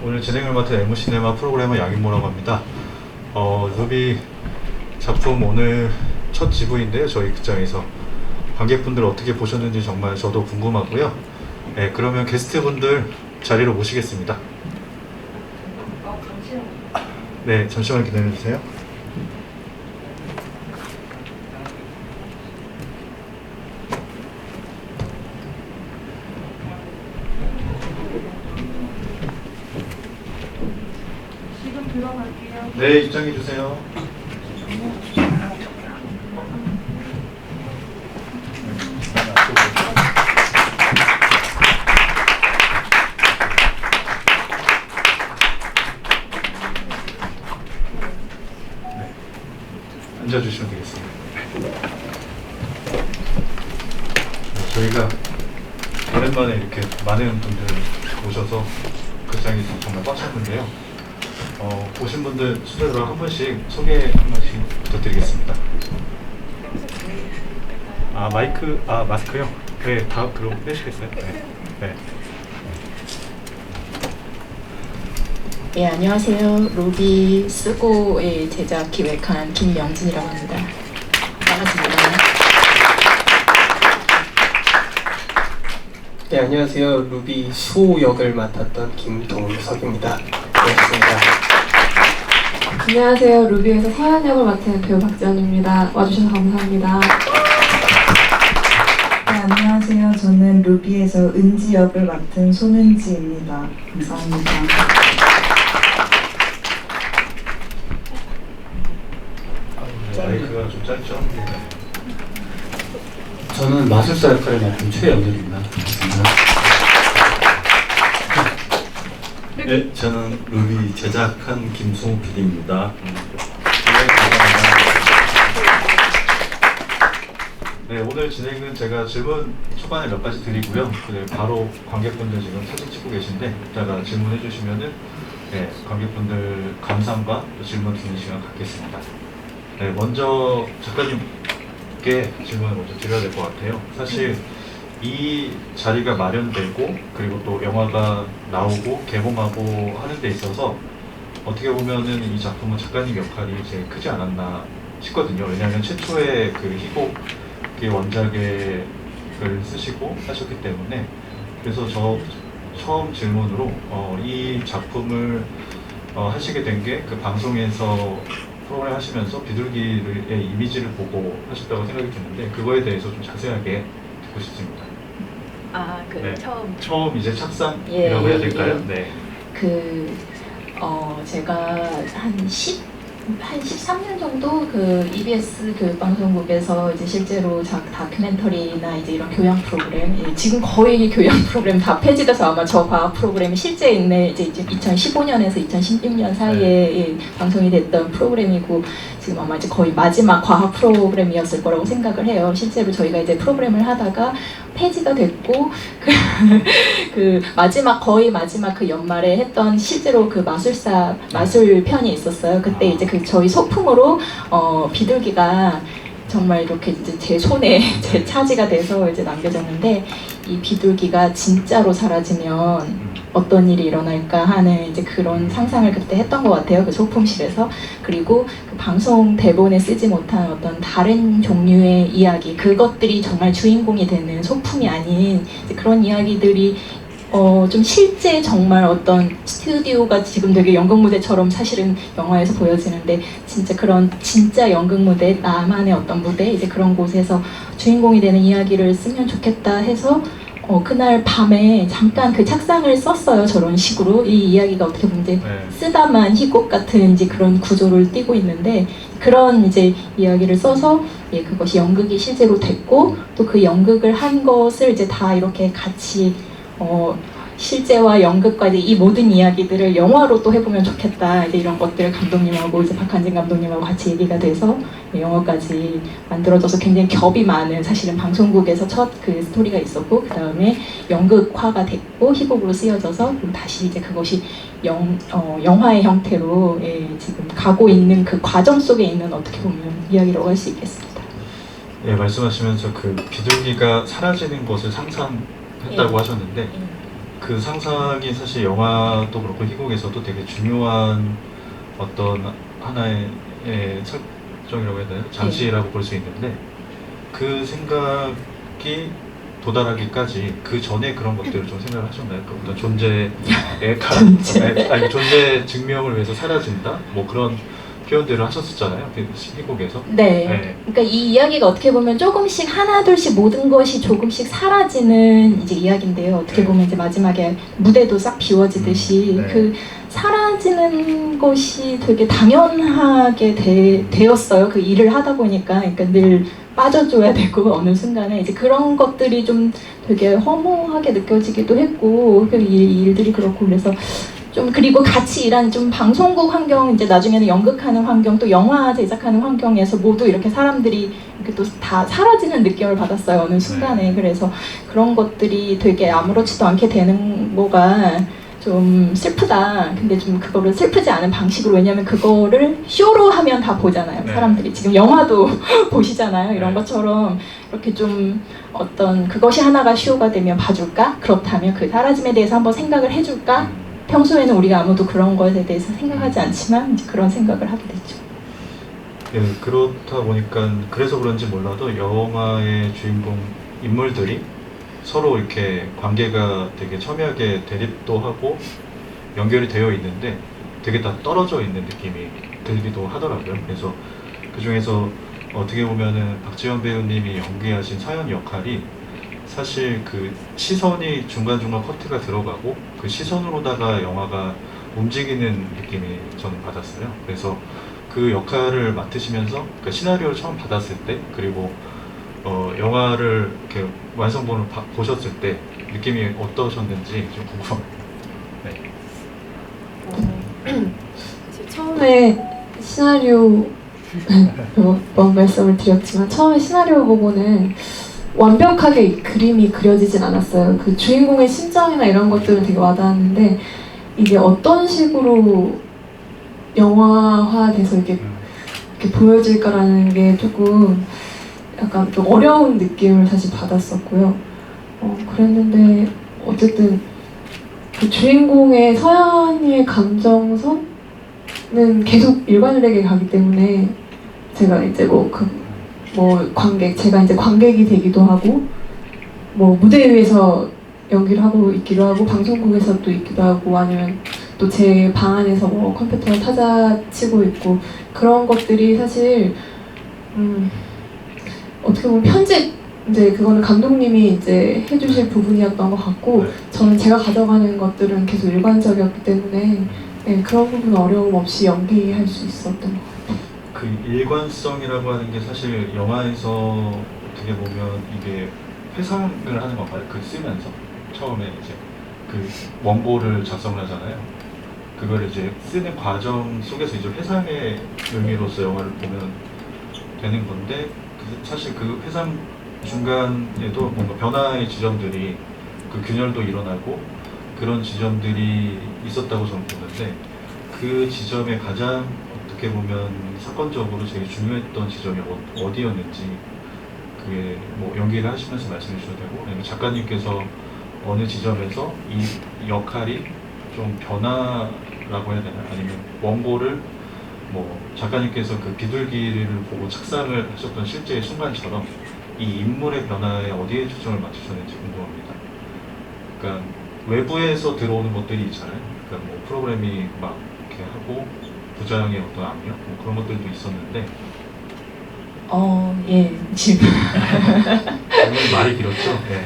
오늘 진행을 맡은 에무시네마 프로그래머 양인모라고 합니다. 루비 작품 오늘 첫 GV인데요. 저희 극장에서 관객분들 어떻게 보셨는지 정말 저도 궁금하고요. 네, 그러면 게스트분들 자리로 모시겠습니다. 네, 잠시만 기다려주세요. 지금 들어갈게요. 네, 입장해 주세요. 앉아주시면 되겠습니다. 저희가 오랜만에 이렇게 많은 분들 오셔서 극장이 정말 꽉 찼는데요. 보신 분들 순서대로 한 분씩 소개 한 번씩 부탁드리겠습니다. 마스크요? 네, 다 그럼 빼시겠어요? 네. 네. 예, 안녕하세요. 루비 쓰고의 제작 기획한 김명진이라고 합니다. 반갑습니다. 네, 안녕하세요. 루비 수 역을 맡았던 김동석입니다. 반갑습니다. 안녕하세요. 루비에서 서연 역을 맡은 배우 박지연입니다. 와주셔서 감사합니다. 네, 안녕하세요. 저는 루비에서 은지 역을 맡은 손은지입니다. 감사합니다. 마이크가 좀 짧죠? 저는 마술사 역할을 맡은 최영렬입니다. 네, 저는 루비 제작한 김승우 PD입니다. 네, 감사합니다. 네, 오늘 진행은 제가 질문 초반에 몇 가지 드리고요. 바로 관객분들 지금 사진 찍고 계신데 이따가 질문해 주시면은 네, 관객분들 감상과 또 질문 듣는 시간 갖겠습니다. 네, 먼저 작가님께 질문을 먼저 드려야 될 것 같아요. 사실 이 자리가 마련되고 그리고 또 영화가 나오고 개봉하고 하는 데 있어서 어떻게 보면은 이 작품은 작가님 역할이 제일 크지 않았나 싶거든요. 왜냐하면 최초의 그 희곡의 원작을 쓰시고 하셨기 때문에. 그래서 저 처음 질문으로 이 작품을 하시게 된 게 그 방송에서 프로그램 하시면서 비둘기의 이미지를 보고 하셨다고 생각이 드는데 그거에 대해서 좀 자세하게 듣고 싶습니다. 네. 처음 이제 착상이라고 예, 해야 될까요? 예. 네. 제가 한 13년 정도 그 EBS 교육방송국에서 이제 실제로 다큐멘터리나 이제 이런 교양 프로그램, 지금 거의 교양 프로그램 다 폐지돼서 아마 저 과학 프로그램이 실제 있는 이제 2015년에서 2016년 사이에 방송이 됐던 프로그램이고 지금 아마 이제 거의 마지막 과학 프로그램이었을 거라고 생각을 해요. 실제로 저희가 이제 프로그램을 하다가 폐지가 됐고 거의 마지막 그 연말에 했던 실제로 그 마술 편이 있었어요. 그때 이제 저희 소품으로 비둘기가 정말 이렇게 이제 제 손에 제 차지가 돼서 이제 남겨졌는데 이 비둘기가 진짜로 사라지면 어떤 일이 일어날까 하는 이제 그런 상상을 그때 했던 것 같아요. 그 소품실에서. 그리고 그 방송 대본에 쓰지 못한 어떤 다른 종류의 이야기, 그것들이 정말 주인공이 되는 소품이 아닌 이제 그런 이야기들이 좀 실제 정말 어떤 스튜디오가 지금 되게 연극 무대처럼 사실은 영화에서 보여지는데 진짜 연극 무대, 나만의 어떤 무대 이제 그런 곳에서 주인공이 되는 이야기를 쓰면 좋겠다 해서 그날 밤에 잠깐 그 착상을 썼어요. 저런 식으로 이 이야기가 어떻게 보면 이제 쓰다만 희곡 같은 이제 그런 구조를 띠고 있는데 그런 이제 이야기를 써서 그것이 연극이 실제로 됐고 또 그 연극을 한 것을 이제 다 이렇게 같이 실제와 연극과 이제 이 모든 이야기들을 영화로 또 해보면 좋겠다. 이제 이런 것들을 감독님하고 이제 박한진 감독님하고 같이 얘기가 돼서 영화까지 만들어져서 굉장히 겹이 많은 사실은 방송국에서 첫 그 스토리가 있었고 그 다음에 연극화가 됐고 희곡으로 쓰여져서 그리고 다시 이제 그것이 영화의 형태로 지금 가고 있는 그 과정 속에 있는 어떻게 보면 이야기라고 할 수 있겠습니다. 예, 말씀하시면서 그 비둘기가 사라지는 것을 상상했다고 하셨는데 그 상상이 사실 영화도 그렇고 희곡에서도 되게 중요한 어떤 하나의 설정이라고 해야 되나요? 장치라고 볼 수 있는데 그 생각이 도달하기까지 그 전에 그런 것들을 좀 생각을 하셨나요? 그 어떤 존재 증명을 위해서 사라진다? 뭐 그런 표현들을 하셨었잖아요. 그 희곡에서. 네. 그러니까 이 이야기가 어떻게 보면 조금씩 하나둘씩 모든 것이 조금씩 사라지는 이제 이야기인데요. 어떻게 보면 이제 마지막에 무대도 싹 비워지듯이 네. 그 사라지는 것이 되게 당연하게 되었어요. 그 일을 하다 보니까. 그러니까 늘 빠져줘야 되고 어느 순간에 이제 그런 것들이 좀 되게 허무하게 느껴지기도 했고 그 일들이 그렇고 그래서 좀 그리고 같이 일한 좀 방송국 환경 이제 나중에는 연극하는 환경 또 영화 제작하는 환경에서 모두 이렇게 사람들이 이렇게 또 다 사라지는 느낌을 받았어요 어느 순간에. 그래서 그런 것들이 되게 아무렇지도 않게 되는 거가 좀 슬프다. 근데 좀 그거를 슬프지 않은 방식으로 왜냐면 그거를 쇼로 하면 다 보잖아요. 사람들이 지금 영화도 보시잖아요. 이런 것처럼 이렇게 좀 어떤 그것이 하나가 쇼가 되면 봐줄까? 그렇다면 그 사라짐에 대해서 한번 생각을 해줄까? 평소에는 우리가 아무도 그런 것에 대해서 생각하지 않지만 이제 그런 생각을 하게 됐죠. 네, 그렇다 보니까 그래서 그런지 몰라도 영화의 주인공 인물들이 서로 이렇게 관계가 되게 첨예하게 대립도 하고 연결이 되어 있는데 되게 다 떨어져 있는 느낌이 들기도 하더라고요. 그래서 그 중에서 어떻게 보면은 박지현 배우님이 연기하신 서연 역할이 사실 그 시선이 중간중간 커트가 들어가고 그 시선으로다가 영화가 움직이는 느낌이 저는 받았어요. 그래서 그 역할을 맡으시면서 그러니까 시나리오를 처음 받았을 때 그리고 영화를 이렇게 완성본을 보셨을 때 느낌이 어떠셨는지 좀 궁금해요. 네. 처음에 시나리오 몇 번 말씀을 드렸지만 처음에 시나리오 보고는 완벽하게 그림이 그려지진 않았어요. 그 주인공의 심정이나 이런 것들은 되게 와닿았는데 이게 어떤 식으로 영화화돼서 이렇게 보여질까라는 게 조금 약간 좀 어려운 느낌을 사실 받았었고요. 그랬는데 어쨌든 그 주인공의 서연이의 감정선은 계속 일관되게 가기 때문에 제가 이제 제가 이제 관객이 되기도 하고 뭐 무대 위에서 연기를 하고 있기도 하고 방송국에서 또 있기도 하고 아니면 또 제 방 안에서 뭐 컴퓨터를 타자치고 있고 그런 것들이 사실 어떻게 보면 편집 이제 그거는 감독님이 이제 해주실 부분이었던 것 같고 저는 제가 가져가는 것들은 계속 일관적이었기 때문에 네, 그런 부분 어려움 없이 연기할 수 있었던 것 같아요. 그 일관성이라고 하는 게 사실 영화에서 어떻게 보면 이게 회상을 하는 건가요? 그 쓰면서 처음에 이제 그 원고를 작성을 하잖아요. 그걸 이제 쓰는 과정 속에서 이제 회상의 의미로서 영화를 보면 되는 건데 사실 그 회상 중간에도 뭔가 변화의 지점들이 그 균열도 일어나고 그런 지점들이 있었다고 저는 보는데 그 지점에 가장 어떻게 보면 사건적으로 제일 중요했던 지점이 어디였는지 그게 뭐 연기를 하시면서 말씀해 주셔도 되고 아니면 작가님께서 어느 지점에서 이 역할이 좀 변화라고 해야 되나 아니면 원고를 뭐 작가님께서 그 비둘기를 보고 착상을 하셨던 실제의 순간처럼 이 인물의 변화에 어디에 초점을 맞추셨는지 궁금합니다. 그러니까 외부에서 들어오는 것들이 있잖아요. 그러니까 뭐 프로그램이 막 이렇게 하고 부장의 어떤 압력 뭐 그런 것들도 있었는데 예, 질문. 말이 길었죠. 네.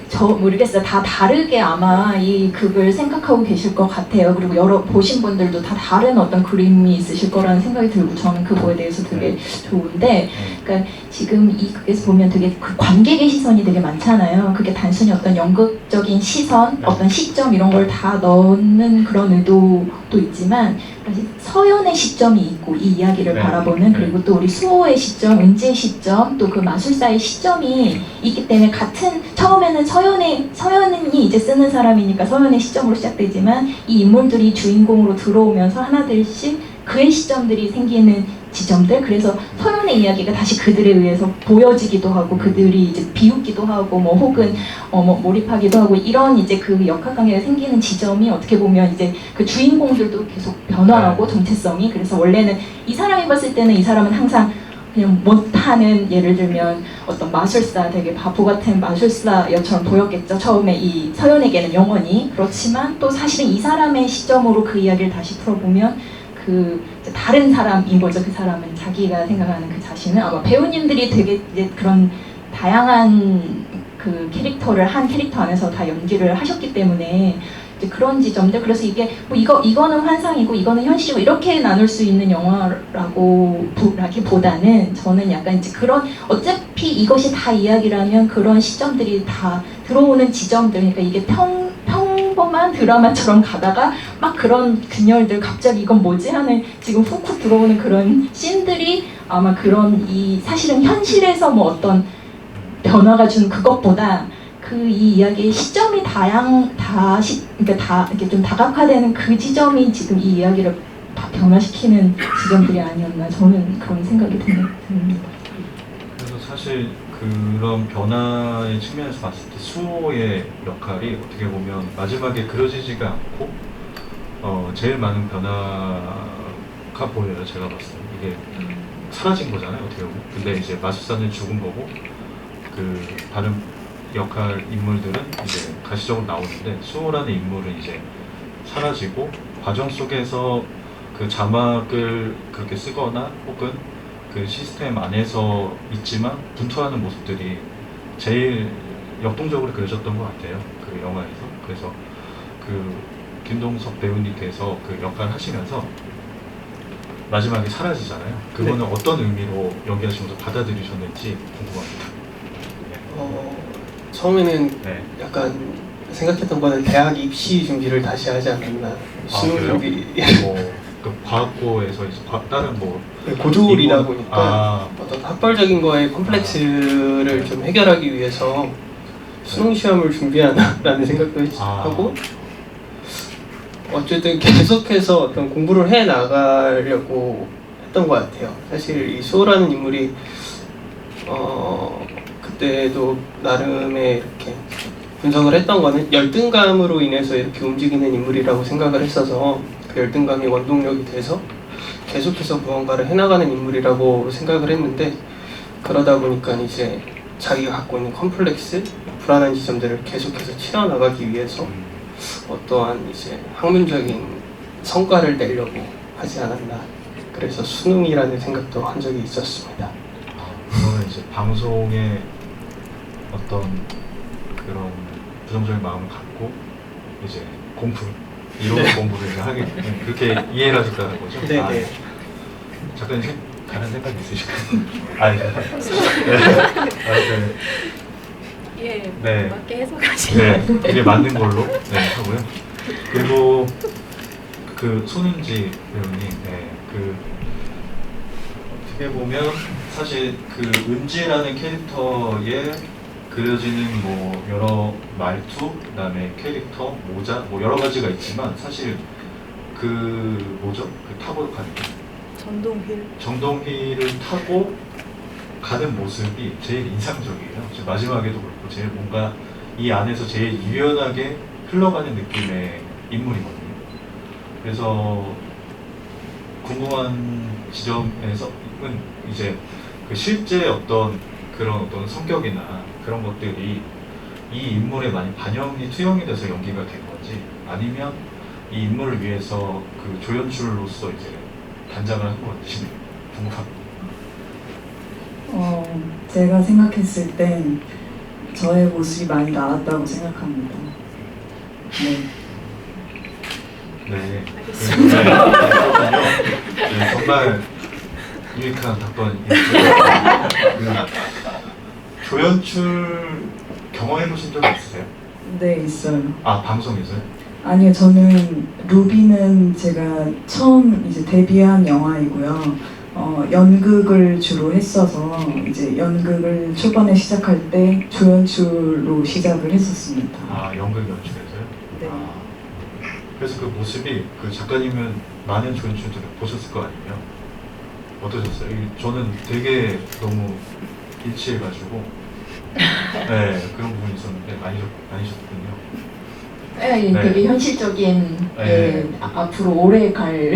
저 모르겠어요. 다 다르게 아마 이 극을 생각하고 계실 것 같아요. 그리고 여러 보신 분들도 다 다른 어떤 그림이 있으실 거라는 생각이 들고 저는 그거에 대해서 되게 좋은데, 그러니까 지금 이 극에서 보면 되게 그 관객의 시선이 되게 많잖아요. 그게 단순히 어떤 연극적인 시선, 어떤 시점 이런 걸 다 넣는 그런 의도도 있지만 서연의 시점이 있고 이 이야기를 바라보는 그리고 또 우리 수호의 시점, 은지의 시점, 또 그 마술사의 시점이 있기 때문에 같은 처음에는 서연이 이제 쓰는 사람이니까 서연의 시점으로 시작되지만 이 인물들이 주인공으로 들어오면서 하나둘씩 그의 시점들이 생기는 지점들, 그래서 서연의 이야기가 다시 그들에 의해서 보여지기도 하고 그들이 이제 비웃기도 하고 뭐 혹은 뭐 몰입하기도 하고 이런 이제 그 역학관계가 생기는 지점이 어떻게 보면 이제 그 주인공들도 계속 변화하고 정체성이, 그래서 원래는 이 사람이 봤을 때는 이 사람은 항상 그냥 못하는, 예를 들면 어떤 마술사, 되게 바보 같은 마술사여처럼 보였겠죠. 처음에 이 서연에게는 영원히. 그렇지만 또 사실은 이 사람의 시점으로 그 이야기를 다시 풀어보면 그 이제 다른 사람인 거죠. 그 사람은 자기가 생각하는 그 자신은, 아마 배우님들이 되게 이제 그런 다양한 그 캐릭터를 한 캐릭터 안에서 다 연기를 하셨기 때문에 이제 그런 지점들, 그래서 이게 뭐 이거는 환상이고 이거는 현실이고 이렇게 나눌 수 있는 영화라기보다는 저는 약간 이제 그런, 어차피 이것이 다 이야기라면 그런 시점들이 다 들어오는 지점들, 그러니까 이게 평범한 드라마처럼 가다가 막 그런 균열들, 갑자기 이건 뭐지 하는 지금 훅훅 들어오는 그런 씬들이 아마 그런 이 사실은 현실에서 뭐 어떤 변화가 준 그것보다 그 이 이야기의 시점이 그러니까 다 이렇게 좀 다각화되는 그 지점이 지금 이 이야기를 변화시키는 지점들이 아니었나, 저는 그런 생각이 듭니다. 그래서 사실 그런 변화의 측면에서 봤을 때 수호의 역할이 어떻게 보면 마지막에 그려지지가 않고 제일 많은 변화가 보여요. 제가 봤을 때 이게 사라진 거잖아요, 어떻게 보면. 근데 이제 마술사는 죽은 거고 그 다른 역할 인물들은 이제 가시적으로 나오는데, 수호라는 인물은 이제 사라지고 과정 속에서 그 자막을 그렇게 쓰거나 혹은 그 시스템 안에서 있지만 분투하는 모습들이 제일 역동적으로 그려졌던 것 같아요, 그 영화에서. 그래서 그 김동석 배우님께서 그 역할을 하시면서 마지막에 사라지잖아요. 그거는 어떤 의미로 연기하시면서 받아들이셨는지 궁금합니다. 처음에는 네. 약간 생각했던 거는 대학 입시 준비를 다시 하지 않았나. 수능 그래요? 준비. 그 과학고에서 이제 다른 뭐 고졸이다 이번- 보니까 어떤 학벌적인 거에 컴플렉스를 좀 해결하기 위해서 수능 시험을 준비하나라는 생각도 하고, 어쨌든 계속해서 어떤 공부를 해 나가려고 했던 것 같아요. 사실 이 수호라는 인물이 그때도 나름의 이렇게 분석을 했던 거는 열등감으로 인해서 이렇게 움직이는 인물이라고 생각을 했어서 그 열등감이 원동력이 돼서 계속해서 무언가를 해나가는 인물이라고 생각을 했는데, 그러다 보니까 이제 자기가 갖고 있는 컴플렉스, 불안한 지점들을 계속해서 채워나가기 위해서 어떠한 이제 학문적인 성과를 내려고 하지 않았나. 그래서 수능이라는 생각도 한 적이 있었습니다. 그거는 이제 방송에 어떤 그런 부정적인 마음을 갖고 이제 이론 공부를 이제 하게 되면 그렇게 이해를 하셨다는 거죠? 네네. 작가님 다른 생각이 있으실까요? 네. 네. 맞게 해석하시면 네, 그게 맞는 걸로 하고요. 그리고 그 손은지 배우님, 그 어떻게 보면 사실 그 은지라는 캐릭터에 그려지는 뭐 여러 말투, 그다음에 캐릭터, 모자, 뭐 여러 가지가 있지만 사실 그 뭐죠? 그 타고 가는 정동휘를 타고 가는 모습이 제일 인상적이에요. 마지막에도 그렇고 제일 뭔가 이 안에서 제일 유연하게 흘러가는 느낌의 인물이거든요. 그래서 궁금한 지점에서는 이제 그 실제 어떤 그런 어떤 성격이나 그런 것들이 이 인물에 많이 반영이 투영이 돼서 연기가 된 건지, 아니면 이 인물을 위해서 그 조연출로서 이제 단장을 한 건지 궁금합니다. 제가 생각했을 땐 저의 모습이 많이 나왔다고 생각합니다. 네. 그렇군요. 네, 정말 유익한 답변이었고요. 조연출 경험해보신 적 있으세요? 네, 있어요. 아, 방송에서요? 아니요, 저는 루비는 제가 처음 이제 데뷔한 영화이고요. 연극을 주로 했어서 이제 연극을 초반에 시작할 때 조연출로 시작을 했었습니다. 아, 연극 연출에서요? 네. 그래서 그 모습이 그 작가님은 많은 조연출들을 보셨을 거 아니에요? 어떠셨어요? 저는 되게 너무 일치해가지고 네, 그런 부분이 있었는데 아니셨군요. 네, 네. 되게 현실적인 네. 예, 앞으로 오래 갈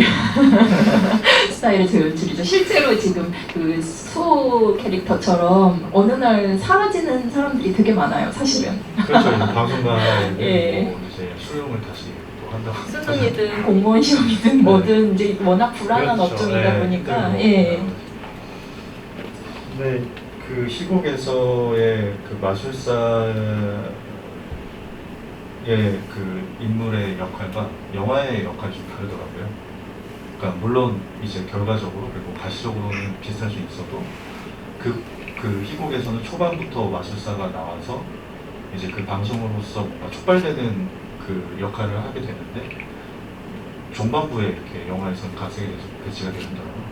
스타일의 조연출이죠. 실제로 지금 그 수 캐릭터처럼 어느 날 사라지는 사람들이 되게 많아요. 사실은 그렇죠. 이제 방송가에 예. 뭐 이제 수용을 다시 또 한다고. 수능이든 공무원 시험이든 뭐든 이제 워낙 불안한 그렇죠. 업종이다 네, 보니까 그리고, 예. 네, 그 희곡에서의 그 마술사의 그 인물의 역할과 영화의 역할이 좀 다르더라고요. 그러니까 물론 이제 결과적으로 그리고 가시적으로는 비슷할 수 있어도 그 희곡에서는 초반부터 마술사가 나와서 이제 그 방송으로서 뭔가 촉발되는 그 역할을 하게 되는데 중반부에 이렇게 영화에서는 각색이 돼서 배치가 되는더라고요.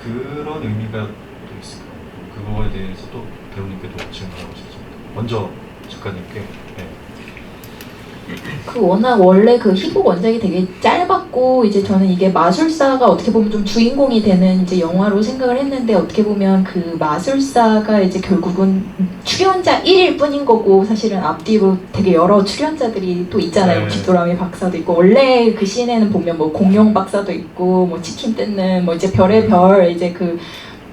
그런 의미가 또 있을까요? 그거에 대해서 또 배우님께도 질문하고 싶습니다. 먼저 작가님께. 네. 그 워낙 원래 그 희곡 원작이 되게 짧았고 이제 저는 이게 마술사가 어떻게 보면 좀 주인공이 되는 이제 영화로 생각을 했는데 어떻게 보면 그 마술사가 이제 결국은 출연자 1일 뿐인 거고 사실은 앞뒤로 되게 여러 출연자들이 또 있잖아요. 네. 귀뚜라미 박사도 있고 원래 그 씬에는 보면 뭐 공룡 박사도 있고 뭐 치킨 뜯는 뭐 이제 별의 별 이제 그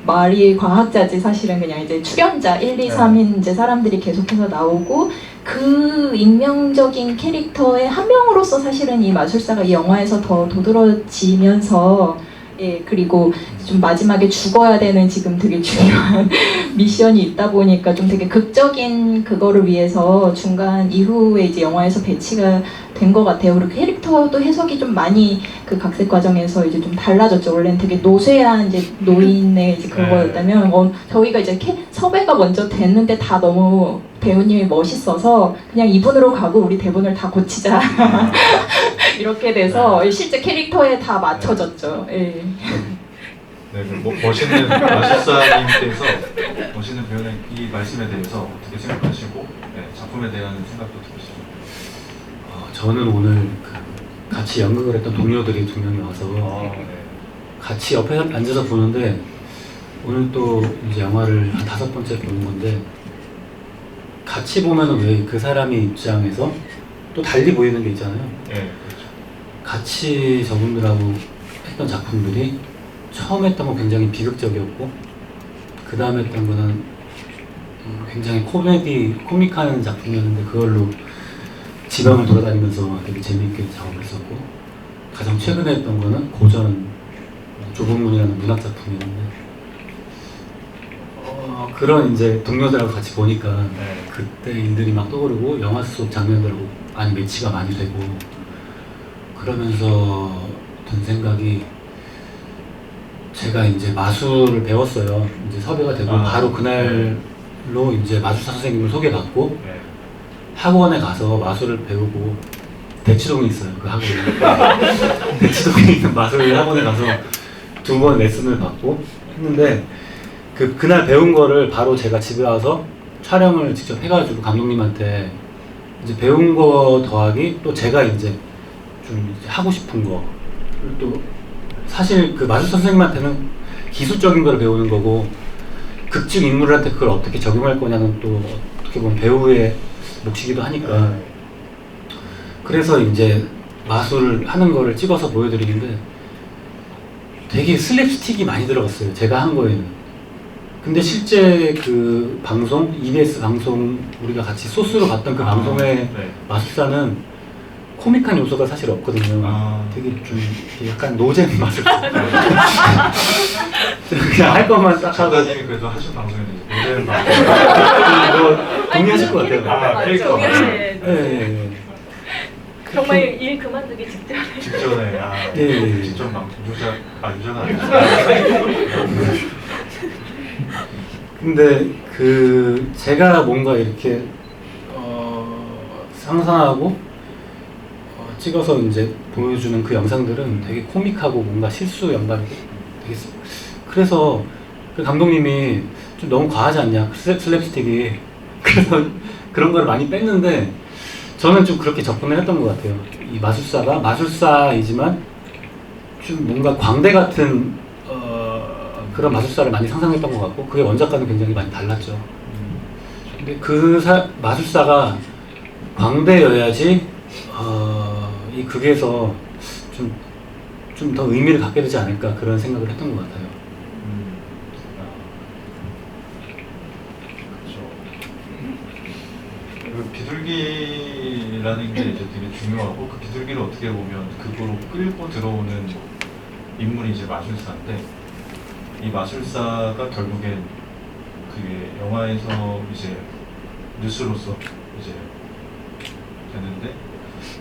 말이 과학자지 사실은 그냥 이제 출연자 1, 2, 3인 이제 사람들이 계속해서 나오고 그 익명적인 캐릭터의 한 명으로서 사실은 이 마술사가 이 영화에서 더 도드라지면서 예 그리고 좀 마지막에 죽어야 되는 지금 되게 중요한 미션이 있다 보니까 좀 되게 극적인 그거를 위해서 중간 이후에 이제 영화에서 배치가 된 것 같아요. 그리고 캐릭터도 해석이 좀 많이 그 각색 과정에서 이제 좀 달라졌죠. 원래는 되게 노쇠한 이제 노인의 이제 그거였다면 저희가 이제 섭외가 먼저 됐는데 다 너무 배우님이 멋있어서 그냥 이분으로 가고 우리 대본을 다 고치자 이렇게 돼서 실제 캐릭터에 다 맞춰졌죠. 예. 네, 그 멋있는 마술사님께서 멋있는 배우의 이 말씀에 대해서 어떻게 생각하시고 네, 작품에 대한 생각도 들으시죠. 저는 오늘 그 같이 연극을 했던 동료들이 2명이 와서 네. 같이 옆에 앉아서 보는데 오늘 또 이제 영화를 한 5번째 보는 건데 같이 보면은 왜 그 사람의 입장에서 또 달리 보이는 게 있잖아요. 네, 그렇죠. 같이 저분들하고 했던 작품들이 처음 했던 건 굉장히 비극적이었고 그 다음에 했던 거는 굉장히 코믹한 작품이었는데 그걸로 지방을 돌아다니면서 되게 재미있게 작업을 했었고 가장 최근에 했던 거는 고전 좁은 문이라는 문학 작품이었는데 그런 이제 동료들하고 같이 보니까 네. 그때 인들이 막 떠오르고 영화 속 장면들하고 많이 매치가 많이 되고 그러면서 든 생각이 제가 이제 마술을 배웠어요. 이제 섭외가 되고 바로 그날로 이제 마술사 선생님을 소개받고 네. 학원에 가서 마술을 배우고 대치동에 있어요. 그 학원이 대치동에 있는 마술 학원에 가서 2번 레슨을 받고 했는데 그날 배운 거를 바로 제가 집에 와서 촬영을 직접 해가지고 감독님한테 이제 배운 거 더하기 또 제가 이제 좀 이제 하고 싶은 거 또 사실 그 마술 선생님한테는 기술적인 걸 배우는 거고 극중 인물한테 그걸 어떻게 적용할 거냐는 또 어떻게 보면 배우의 몫이기도 하니까 그래서 이제 마술을 하는 거를 찍어서 보여드리는데 되게 슬랩스틱이 많이 들어갔어요. 제가 한 거에는. 근데 실제 그 방송, EBS 방송 우리가 같이 소스로 봤던 그 방송의 네. 마술사는 코믹한 요소가 사실 없거든요. 되게 좀 약간 노잼 마술사. 그냥 할 것만 딱 하고. 작가님이 그래도 하신 방송에 대해서 모델 뭐 동의하실 것 같아요. 캐릭터 네. 정말 일 그만두기 직전에 직전에 네. 직전 유자가 아니죠. 근데 그 제가 뭔가 이렇게 상상하고 찍어서 이제 보여주는 그 영상들은 되게 코믹하고 뭔가 실수 연발이고 되게 그래서 그 감독님이 좀 너무 과하지 않냐 슬랩스틱이 그래서 그런 걸 많이 뺐는데 저는 좀 그렇게 접근을 했던 것 같아요. 이 마술사가 마술사이지만 좀 뭔가 광대 같은 그런 마술사를 많이 상상했던 것 같고 그게 원작과는 굉장히 많이 달랐죠. 근데 그 마술사가 광대여야지 이 극에서 좀 더 의미를 갖게 되지 않을까 그런 생각을 했던 것 같아요. 그렇죠. 그 비둘기라는 게 이제 되게 중요하고 그 비둘기를 어떻게 보면 극으로 끌고 들어오는 인물이 이제 마술사인데 이 마술사가 결국엔 그게 영화에서 이제 뉴스로서 이제 되는데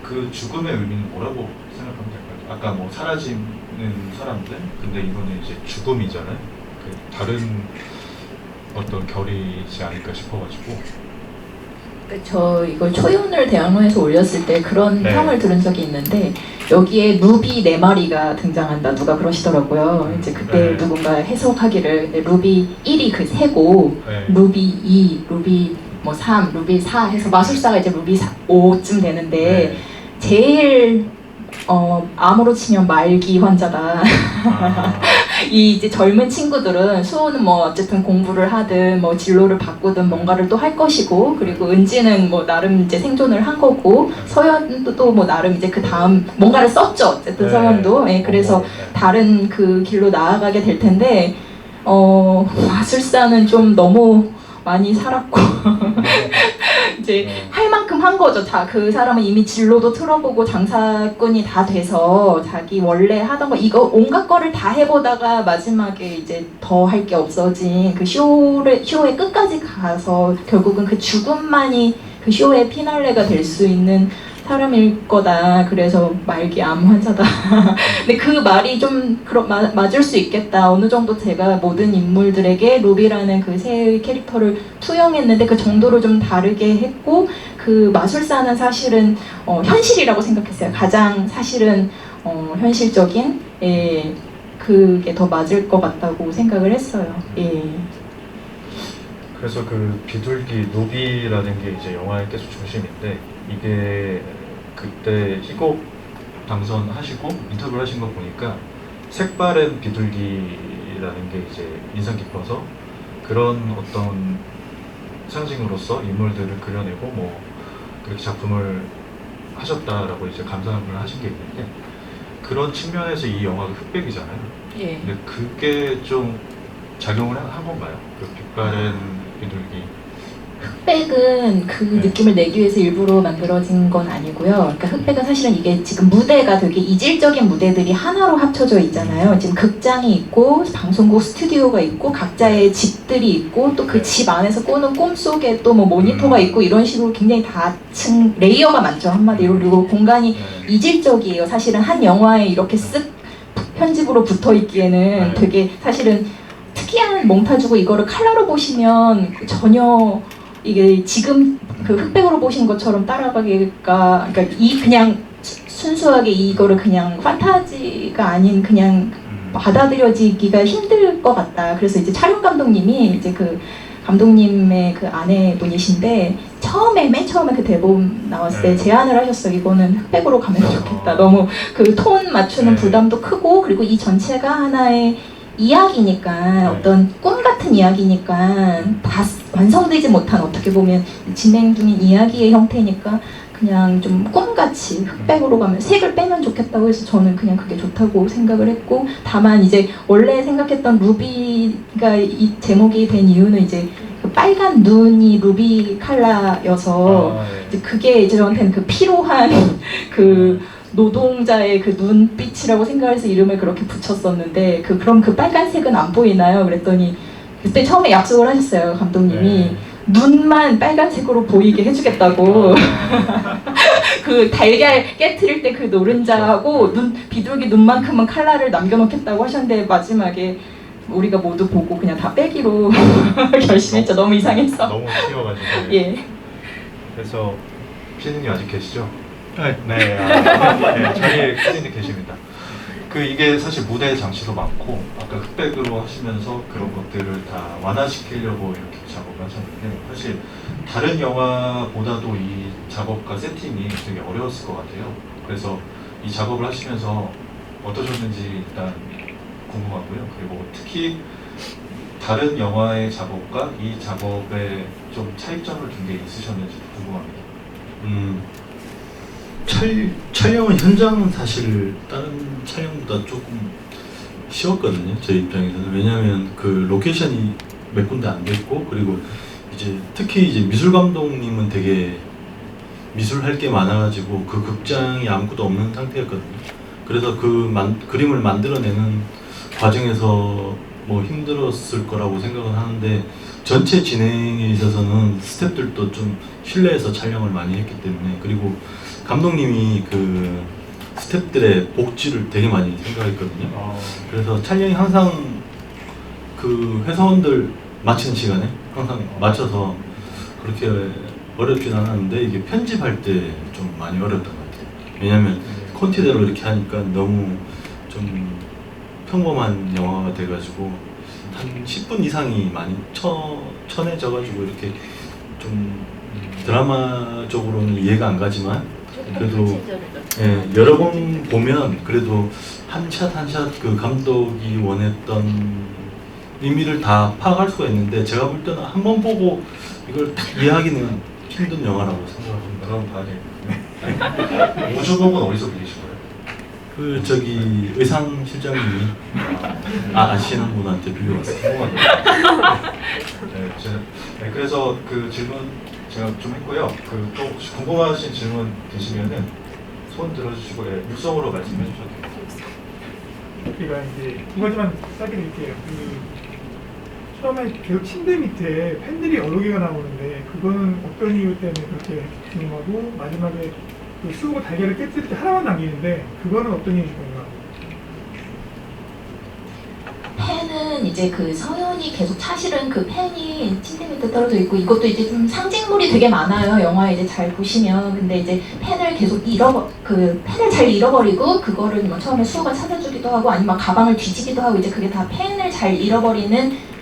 그 죽음의 의미는 뭐라고 생각하면 될까요? 아까 뭐 사라지는 사람들, 근데 이거는 이제 죽음이잖아요. 그 다른 어떤 결이지 않을까 싶어가지고. 저 이걸 초연을 대학로에서 올렸을 때 그런 네. 평을 들은 적이 있는데 여기에 루비 4마리가 등장한다 누가 그러시더라고요. 이제 그때 네. 누군가 해석하기를 루비 1이 그 새고 네. 루비 2, 루비 뭐 3, 루비 4 해서 마술사가 이제 루비 5쯤 되는데 네. 제일 암으로 치면 말기 환자다. 아, 이 이제 젊은 친구들은 수호는 뭐 어쨌든 공부를 하든 뭐 진로를 바꾸든 뭔가를 또 할 것이고 그리고 은지는 뭐 나름 이제 생존을 한 거고 서연도 또 뭐 나름 이제 그 다음 뭔가를 썼죠 어쨌든 네. 서연도 예, 그래서 네. 다른 그 길로 나아가게 될 텐데 마술사는 좀 너무 많이 살았고 이제 할 만큼 한 거죠. 다 그 사람은 이미 진로도 틀어보고 장사꾼이 다 돼서 자기 원래 하던 거 이거 온갖 거를 다 해보다가 마지막에 이제 더 할 게 없어진 그 쇼의 끝까지 가서 결국은 그 죽음만이 그 쇼의 피날레가 될 수 있는 사람일 거다. 그래서 말기 암 환자다. 근데 그 말이 좀 맞을 수 있겠다. 어느 정도 제가 모든 인물들에게 루비라는 그 새 캐릭터를 투영했는데 그 정도로 좀 다르게 했고 그 마술사는 사실은 현실이라고 생각했어요. 가장 사실은 현실적인 그게 더 맞을 것 같다고 생각을 했어요. 예. 그래서 그 비둘기 노비라는 게 이제 영화의 계속 중심인데 이게 그때 희곡 당선하시고 인터뷰를 하신 거 보니까 색바랜 비둘기라는 게 이제 인상 깊어서 그런 어떤 상징으로서 인물들을 그려내고 뭐 그렇게 작품을 하셨다라고 이제 감상을 하신 게 있는데 그런 측면에서 이 영화가 흑백이잖아요. 예. 근데 그게 좀 작용을 한 건가요? 그 빛바랜 비둘기. 흑백은 그 네. 느낌을 내기 위해서 일부러 만들어진 건 아니고요. 그러니까 흑백은 사실은 이게 지금 무대가 되게 이질적인 무대들이 하나로 합쳐져 있잖아요. 지금 극장이 있고 방송국 스튜디오가 있고 각자의 집들이 있고 또 그 집 안에서 꾸는 꿈 속에 또 뭐 모니터가 있고 이런 식으로 굉장히 다층 레이어가 많죠 한마디로. 그리고 공간이 네. 이질적이에요. 사실은 한 영화에 이렇게 쓱 편집으로 붙어 있기에는 네. 되게 사실은 특이한 몽타주고 이거를 칼라로 보시면 전혀 이게 지금 그 흑백으로 보신 것처럼 따라가기가 그러니까 이 그냥 순수하게 이거를 그냥 판타지가 아닌 그냥 받아들여지기가 힘들 것 같다. 그래서 이제 촬영 감독님이 이제 그 감독님의 그 아내분이신데 맨 처음에 그 대본 나왔을 때 네. 제안을 하셨어요. 이거는 흑백으로 가면 좋겠다. 너무 그 톤 맞추는 네. 부담도 크고 그리고 이 전체가 하나의 이야기니까 어떤 꿈 같은 이야기니까 다 완성되지 못한 어떻게 보면 진행 중인 이야기의 형태니까 그냥 좀 꿈같이 흑백으로 가면 색을 빼면 좋겠다고 해서 저는 그냥 그게 좋다고 생각을 했고 다만 이제 원래 생각했던 루비가 이 제목이 된 이유는 이제 그 빨간 눈이 루비 컬러여서 이제 그게 이제 저한테는 그 피로한 그 노동자의 그 눈빛이라고 생각해서 이름을 그렇게 붙였었는데 그럼 그 빨간색은 안 보이나요? 그랬더니 그때 처음에 약속을 하셨어요 감독님이 눈만 빨간색으로 보이게 해주겠다고 그 달걀 깨트릴 때 그 노른자하고 비둘기 눈만큼은 컬러를 남겨놓겠다고 하셨는데 마지막에 우리가 모두 보고 그냥 다 빼기로 결심했죠. 너무 이상해서. 너무 튀어가지고. 예. 그래서 피디님 아직 계시죠? 네. 네, 네, 저희 피디님 계십니다. 이게 사실 무대 장치도 많고 아까 흑백으로 하시면서 그런 것들을 다 완화시키려고 이렇게 작업을 하셨는데 사실 다른 영화보다도 이 작업과 세팅이 되게 어려웠을 것 같아요. 그래서 이 작업을 하시면서 어떠셨는지 일단 궁금하고요. 그리고 특히 다른 영화의 작업과 이 작업에 좀 차이점을 둔 게 있으셨는지 궁금합니다. 촬영은 현장은 사실 다른 촬영보다 조금 쉬웠거든요. 제 입장에서는. 왜냐하면 그 로케이션이 몇 군데 안 됐고, 그리고 이제 특히 이제 미술 감독님은 되게 미술할 게 많아가지고 그 극장이 아무것도 없는 상태였거든요. 그래서 그림을 만들어내는 과정에서 뭐 힘들었을 거라고 생각은 하는데, 전체 진행에 있어서는 스태프들도 좀 신뢰해서 촬영을 많이 했기 때문에, 그리고 감독님이 그 스태프들의 복지를 되게 많이 생각했거든요. 그래서 촬영이 항상 그 회사원들 마치는 시간에 항상 맞춰서 그렇게 어렵진 않았는데, 이게 편집할 때 좀 많이 어렵던 것 같아요. 왜냐면 콘티대로 이렇게 하니까 너무 좀 평범한 영화가 돼가지고 한 10분 이상이 많이 쳐내져가지고 이렇게 좀 드라마적으로는 이해가 안 가지만, 그래도 예, 여러 번 보면 그래도 한 샷 한 샷 그 감독이 원했던 의미를 다 파악할 수가 있는데, 제가 볼 때는 한 번 보고 이걸 딱 이해하기는 힘든 영화라고 생각합니다. 그럼 봐야겠네. 우주복은 어디서 빌리신 거예요? 그 저기 의상 실장님이 아시는 분한테 빌려왔어요. 네, 그래서 그 질문 제가 좀 했고요. 그 또 혹시 궁금하신 질문 계시면은 손 들어주시고 육성으로 말씀해 주셔도 돼요. 제가 이제 이거지만 짧게 드릴게요. 처음에 계속 침대 밑에 팬들이 여러 개가 나오는데 그거는 어떤 이유 때문에 그렇게 진행하고, 마지막에 그 수호가 달걀을 깼을 때 하나만 남기는데 그거는 어떤 이유인지 궁금합니다. 펜은 이제 그 서연이 계속 사실은 그 펜이 침대 밑에 떨어져 있고, 이것도 이제 좀 상징물이 되게 많아요. 영화에 이제 잘 보시면. 근데 이제 펜을 계속 펜을 잘 잃어버리고, 그거를 뭐 처음에 수호가 찾아주기도 하고, 아니면 가방을 뒤지기도 하고, 이제 그게 다 펜을 잘 잃어버리는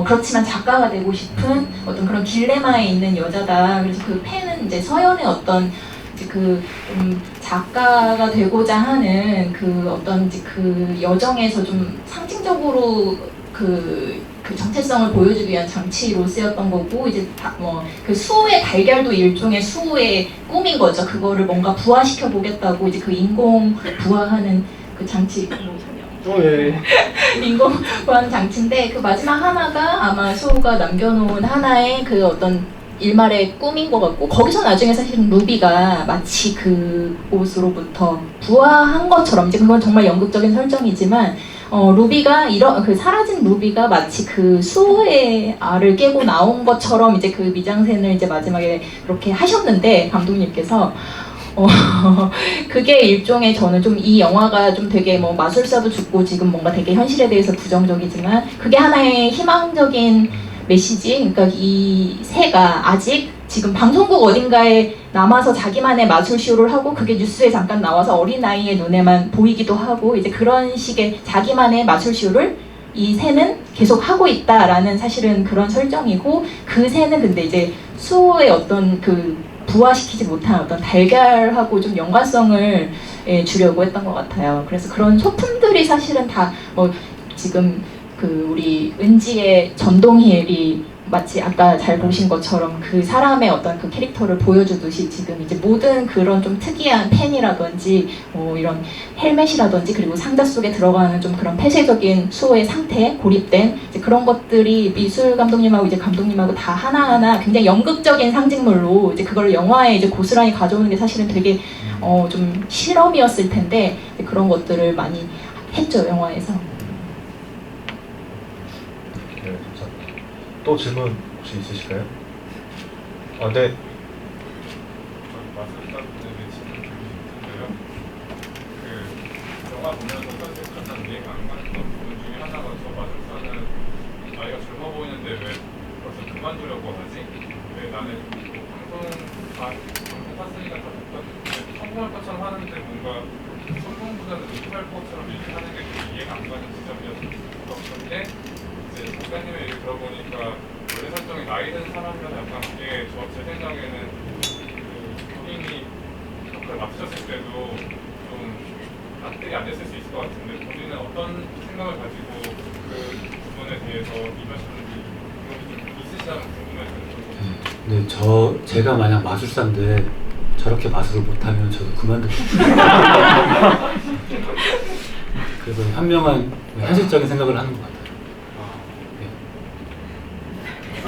그렇지만 작가가 되고 싶은 어떤 그런 딜레마에 있는 여자다. 그래서 그 펜은 이제 서연의 어떤 이제 작가가 되고자 하는 그 어떤 이제 그 여정에서 좀 상징적으로 그 정체성을 보여주기 위한 장치로 쓰였던 거고, 이제 그 수호의 달걀도 일종의 수호의 꿈인 거죠. 그거를 뭔가 부화시켜 보겠다고 이제 그 인공 부화하는 그 장치. 인공 부화하는 장치인데, 그 마지막 하나가 아마 수호가 남겨놓은 하나의 그 어떤 일말의 꿈인 것 같고, 거기서 나중에 사실은 루비가 마치 그곳으로부터 부화한 것처럼, 이제 그건 정말 연극적인 설정이지만, 루비가 그 사라진 루비가 마치 그 수호의 알을 깨고 나온 것처럼 이제 그 미장센을 이제 마지막에 그렇게 하셨는데, 감독님께서 그게 일종의, 저는 좀 이 영화가 좀 되게 뭐 마술사도 죽고 지금 뭔가 되게 현실에 대해서 부정적이지만, 그게 하나의 희망적인 메시지. 그러니까 이 새가 아직 지금 방송국 어딘가에 남아서 자기만의 마술쇼를 하고, 그게 뉴스에 잠깐 나와서 어린아이의 눈에만 보이기도 하고, 이제 그런 식의 자기만의 마술쇼를 이 새는 계속 하고 있다라는 사실은 그런 설정이고, 그 새는 근데 이제 수호의 어떤 그 부화시키지 못한 어떤 달걀하고 좀 연관성을 주려고 했던 것 같아요. 그래서 그런 소품들이 사실은 다 지금 그 우리 은지의 전동힐이 마치 아까 잘 보신 것처럼 그 사람의 어떤 그 캐릭터를 보여주듯이, 지금 이제 모든 그런 좀 특이한 펜이라든지 이런 헬멧이라든지, 그리고 상자 속에 들어가는 좀 그런 폐쇄적인 수호의 상태, 고립된 이제 그런 것들이 미술 감독님하고 이제 감독님하고 다 하나하나 굉장히 연극적인 상징물로 이제 그걸 영화에 이제 고스란히 가져오는 게 사실은 되게 좀 실험이었을 텐데, 이제 그런 것들을 많이 했죠, 영화에서. 또 질문 혹시 있으실까요? 네. 마술사분에게 질문 드리고 싶은데요. 그 영화 보면서 사실 가장 이해가 안 갔던 부분 중에 하나가, 저 마술사는 나이가 젊어 보이는데 왜 벌써 그만두려고 하지? 왜 나는 방송 탔으니까 다 됐다. 성공할 것처럼 하는데 뭔가 성공보다는 못할 것처럼 이렇게 하는 게 좀 이해가 안 가는 지점이었는데 이제 작가님의 얘기 들어보니까 원래 설정이 나이 든 사람이라서 약간 그게 제 생각에는 그 본인이 역할을 맡으셨을 때도 좀 납득이 안 됐을 수 있을 것 같은데 본인은 어떤 생각을 가지고 그 부분에 대해서 임하셨는지 좀 있으시다면 궁금해서요. 네, 제가 만약 마술사인데 저렇게 마술을 못하면 저도 그만둘 거예요. 그래서 현명한 현실적인 생각을 하는 것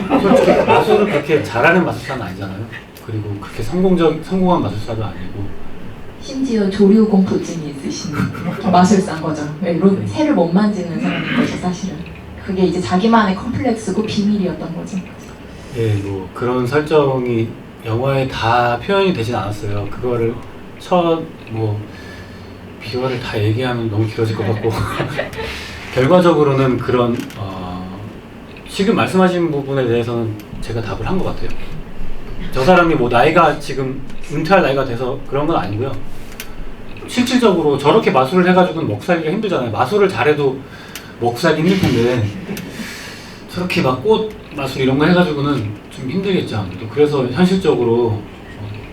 같아요. 솔직히 마술을 그렇게 잘하는 마술사는 아니잖아요. 그리고 그렇게 성공한 마술사도 아니고. 심지어 조류 공포증이 있으신 마술사인 거죠. 이런 새를 못 만지는 사람인 거죠, 사실은. 그게 이제 자기만의 컴플렉스고 비밀이었던 거죠. 예, 뭐 그런 설정이 영화에 다 표현이 되진 않았어요. 그거를 비화를 다 얘기하면 너무 길어질 것 같고 결과적으로는 그런 지금 말씀하신 부분에 대해서는 제가 답을 한 것 같아요. 저 사람이 뭐 나이가 지금 은퇴할 나이가 돼서 그런 건 아니고요. 실질적으로 저렇게 마술을 해가지고는 먹살기가 힘들잖아요. 마술을 잘해도 먹살기 힘들 텐데 저렇게 막 꽃 마술 이런 거 해가지고는 좀 힘들겠죠, 아무래도. 그래서 현실적으로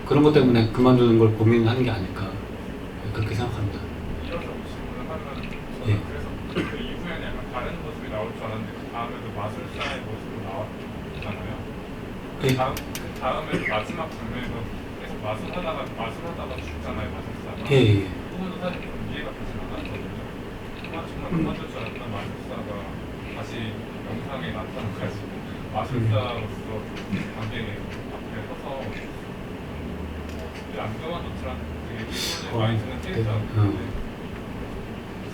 그런 것 때문에 그만두는 걸 고민하는 게 아닐까 그렇게 생각합니다. 이어서 질문을 하면 예. 그래서 그 이후에는 약간 다른 모습이 나올 줄 알았는데 그 다음에도 마술사의 모습으로 나왔잖아요. 예. 그 다음에 마지막 장면에서 계속 마술하다가 죽잖아요, 마술사가. 예. 그 부분도 사실 좀 이해가 되진 않았거든요. 정말 그만둘 줄 알았던 마술사가 다시 영상에 나타나가지고 마술사로서 관객의 앞에 서서 안 그만뒀지만 되게 기분이 많이 드는 캐릭터였는데